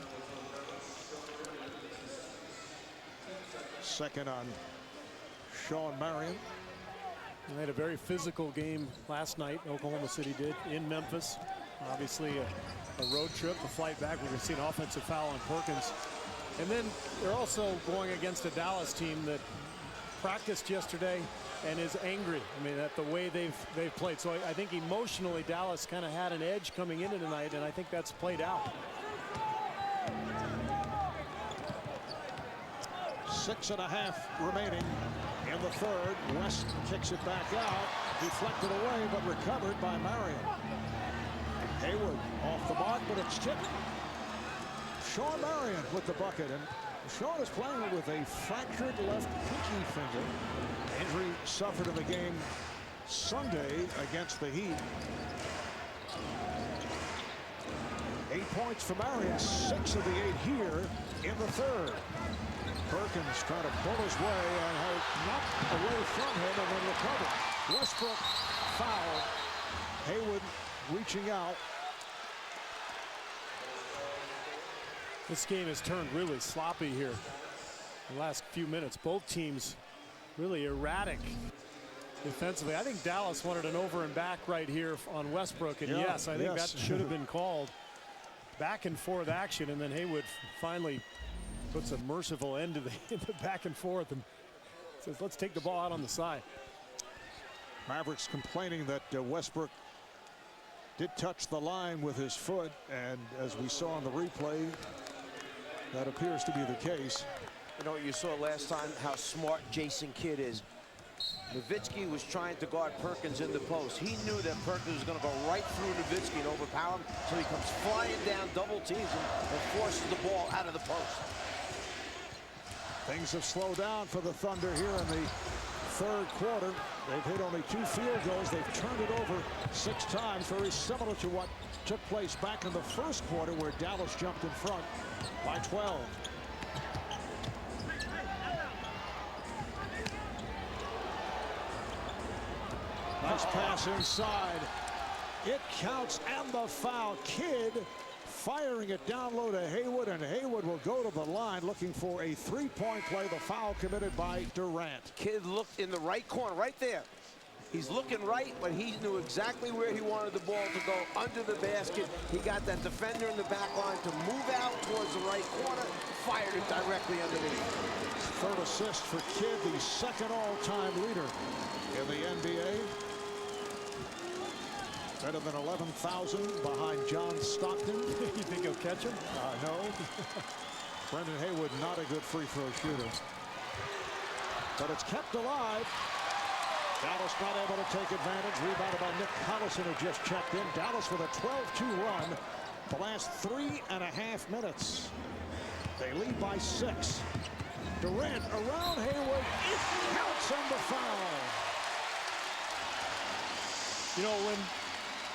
Second on Sean Marion. They had a very physical game last night. Oklahoma City did in Memphis. Obviously a road trip, a flight back. We're going to see an offensive foul on Perkins. And then they're also going against a Dallas team that practiced yesterday and is angry. I mean, at the way they've played. So I think emotionally Dallas kind of had an edge coming into tonight, and I think that's played out. 6.5 remaining in the 3rd. West kicks it back out. Deflected away, but recovered by Marion. Haywood off the mark, but it's tipped. Sean Marion with the bucket, and Sean is playing with a fractured left pinky finger. Injury suffered in the game Sunday against the Heat. 8 points for Marion, 6 of the 8 here in the 3rd. Perkins trying to pull his way and has knocked away from him and then recovered. Westbrook foul. Haywood reaching out. This game has turned really sloppy here the last few minutes. Both teams really erratic defensively. I think Dallas wanted an over and back right here on Westbrook, and yes, I think that should have been called. Back and forth action, and then Haywood finally puts a merciful end to the back and forth and says, let's take the ball out on the side. Mavericks complaining that Westbrook did touch the line with his foot, and as we saw on the replay, that appears to be the case. You know, you saw last time how smart Jason Kidd is. Nowitzki was trying to guard Perkins in the post. He knew that Perkins was going to go right through Nowitzki and overpower him, so he comes flying down, double teams him, and forces the ball out of the post. Things have slowed down for the Thunder here in the 3rd quarter. They've hit only 2 field goals. They've turned it over 6 times, very similar to what took place back in the 1st quarter where Dallas jumped in front by 12. Nice pass inside. It counts, and the foul. Kidd firing it down low to Haywood, and Haywood will go to the line looking for a 3-point play. The foul committed by Durant. Kidd looked in the right corner, right there. He's looking right, but he knew exactly where he wanted the ball to go, under the basket. He got that defender in the back line to move out towards the right corner, fired it directly underneath. 3rd assist for Kidd, the 2nd all-time leader in the NBA. Better than 11,000 behind John Stockton. You think he'll catch him? No. Brendan Haywood, not a good free throw shooter. But it's kept alive. Dallas not able to take advantage. Rebounded by Nick Collison, who just checked in. Dallas with a 12-2 run the last 3.5 minutes. They lead by 6. Durant around Haywood. It counts on the foul. You know, when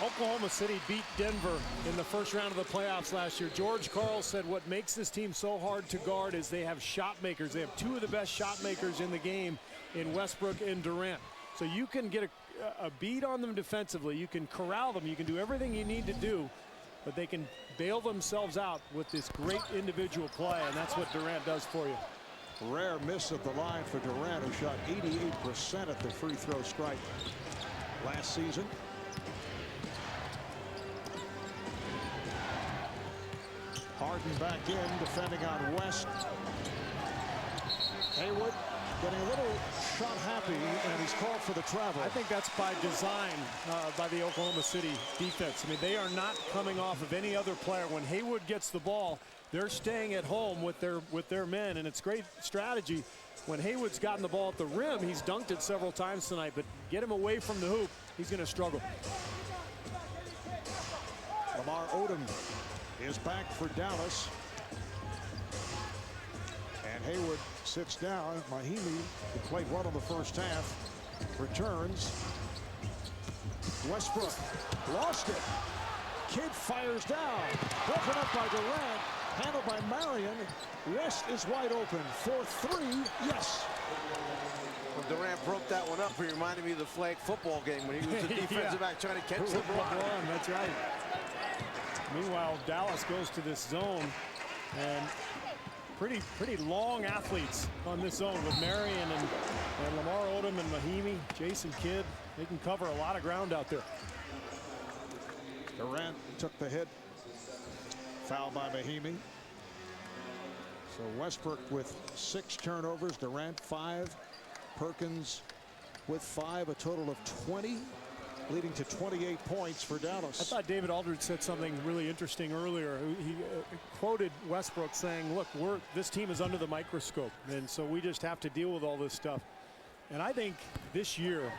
Oklahoma City beat Denver in the 1st round of the playoffs last year, George Karl said what makes this team so hard to guard is they have shot makers. They have 2 of the best shot makers in the game in Westbrook and Durant. So you can get a beat on them defensively. You can corral them. You can do everything you need to do, but they can bail themselves out with this great individual play, and that's what Durant does for you. Rare miss at the line for Durant, who shot 88% at the free throw strike last season. Harden back in, defending on West. Haywood getting a little shot happy, and he's called for the travel. I think that's by design by the Oklahoma City defense. I mean, they are not coming off of any other player. When Haywood gets the ball, they're staying at home with their men, and it's great strategy. When Haywood's gotten the ball at the rim, he's dunked it several times tonight, but get him away from the hoop, he's going to struggle. Lamar Odom is back for Dallas. And Haywood sits down. Mahimi, who played well in the 1st half, returns. Westbrook lost it. Kidd fires down. Broken up by Durant. Handled by Marion. West is wide open for 3. Yes. When Durant broke that one up, he reminded me of the flag football game when he was the defensive back trying to catch the ball. That's right. Meanwhile, Dallas goes to this zone, and pretty long athletes on this zone with Marion and Lamar Odom and Mahimi, Jason Kidd. They can cover a lot of ground out there. Durant took the hit. Foul by Mahimi. So Westbrook with 6 turnovers, Durant 5, Perkins with 5, a total of 20, leading to 28 points for Dallas. I thought David Aldridge said something really interesting earlier. He quoted Westbrook saying, look, this team is under the microscope, and so we just have to deal with all this stuff. And I think this year,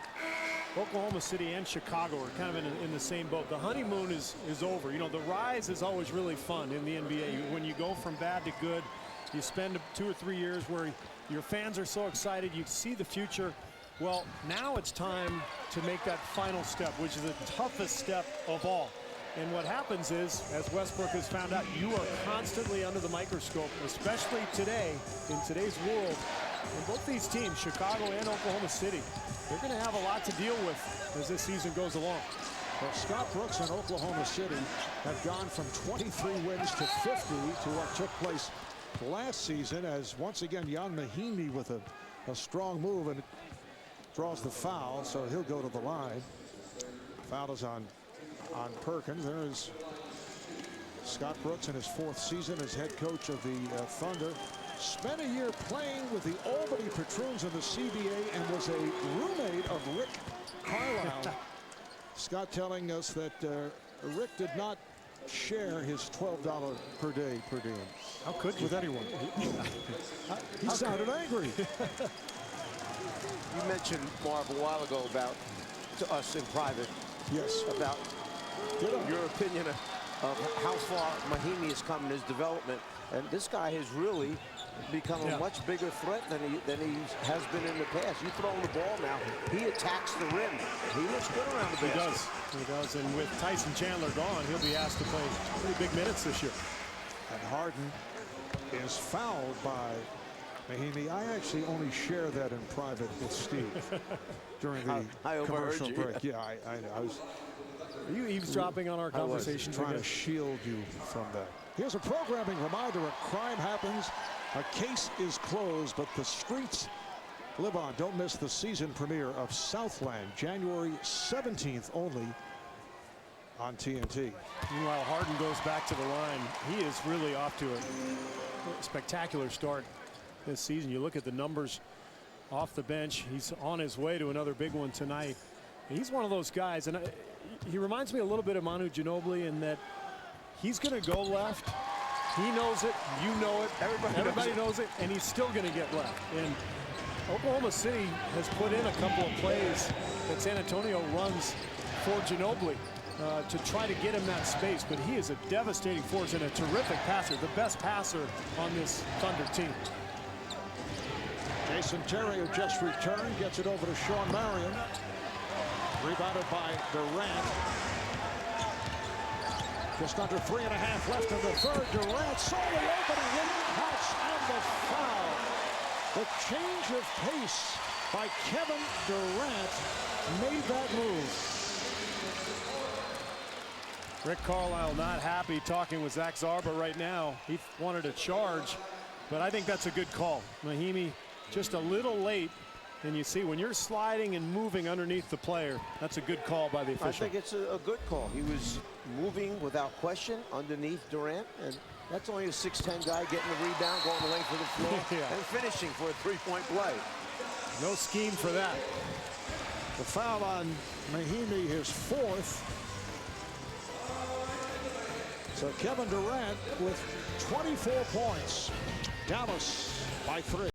Oklahoma City and Chicago are kind of in the same boat. The honeymoon is over. You know, the rise is always really fun in the NBA. When you go from bad to good, you spend 2 or 3 years where your fans are so excited, you see the future. Well, now it's time to make that final step, which is the toughest step of all. And what happens is, as Westbrook has found out, you are constantly under the microscope, especially today, in today's world. And both these teams, Chicago and Oklahoma City, they're going to have a lot to deal with as this season goes along. Well, Scott Brooks and Oklahoma City have gone from 23 wins to 50 to what took place last season, as once again Jan Mahimi with a strong move and draws the foul, so he'll go to the line. Foul is on Perkins. There is Scott Brooks in his 4th season as head coach of the Thunder. Spent a year playing with the Albany Patroons in the CBA and was a roommate of Rick Carlisle. Scott telling us that Rick did not share his $12 per day per diem. How could you? With anyone. He sounded angry. You mentioned, Marv, a while ago about, to us in private, yes, about your opinion of how far Mahimi has come in his development. And this guy has really become a much bigger threat than he has been in the past. You throw him the ball now, he attacks the rim. He looks good around the basket. He does. And with Tyson Chandler gone, he'll be asked to play pretty big minutes this year. And Harden is fouled by Mahimi. I actually only share that in private with Steve during the commercial break. Yeah, I was. Are you eavesdropping on our conversation? Trying to shield you from that. Here's a programming reminder: a crime happens, a case is closed, but the streets live on. Don't miss the season premiere of Southland, January 17th only on TNT. Meanwhile, Harden goes back to the line. He is really off to a spectacular start this season. You look at the numbers off the bench. He's on his way to another big one tonight. And he's one of those guys, and he reminds me a little bit of Manu Ginobili in that he's going to go left. He knows it. You know it. Everybody knows it, and he's still going to get left. And Oklahoma City has put in a couple of plays that San Antonio runs for Ginobili to try to get him that space, but he is a devastating force and a terrific passer, the best passer on this Thunder team. Jason Terry, who just returned, gets it over to Sean Marion. Rebounded by Durant. Just under 3.5 left in the third. Durant saw the opening, hit house, and the foul. The change of pace by Kevin Durant made that move. Rick Carlisle not happy talking with Zach Zarba right now. He wanted a charge, but I think that's a good call. Mahimi just a little late, and you see when you're sliding and moving underneath the player, that's a good call by the official. I think it's a good call. He was moving without question underneath Durant, and that's only a 6'10" guy getting the rebound, going the length of the floor, and finishing for a three-point play. No scheme for that. The foul on Mahimi, his 4th. So Kevin Durant with 24 points. Dallas by 3.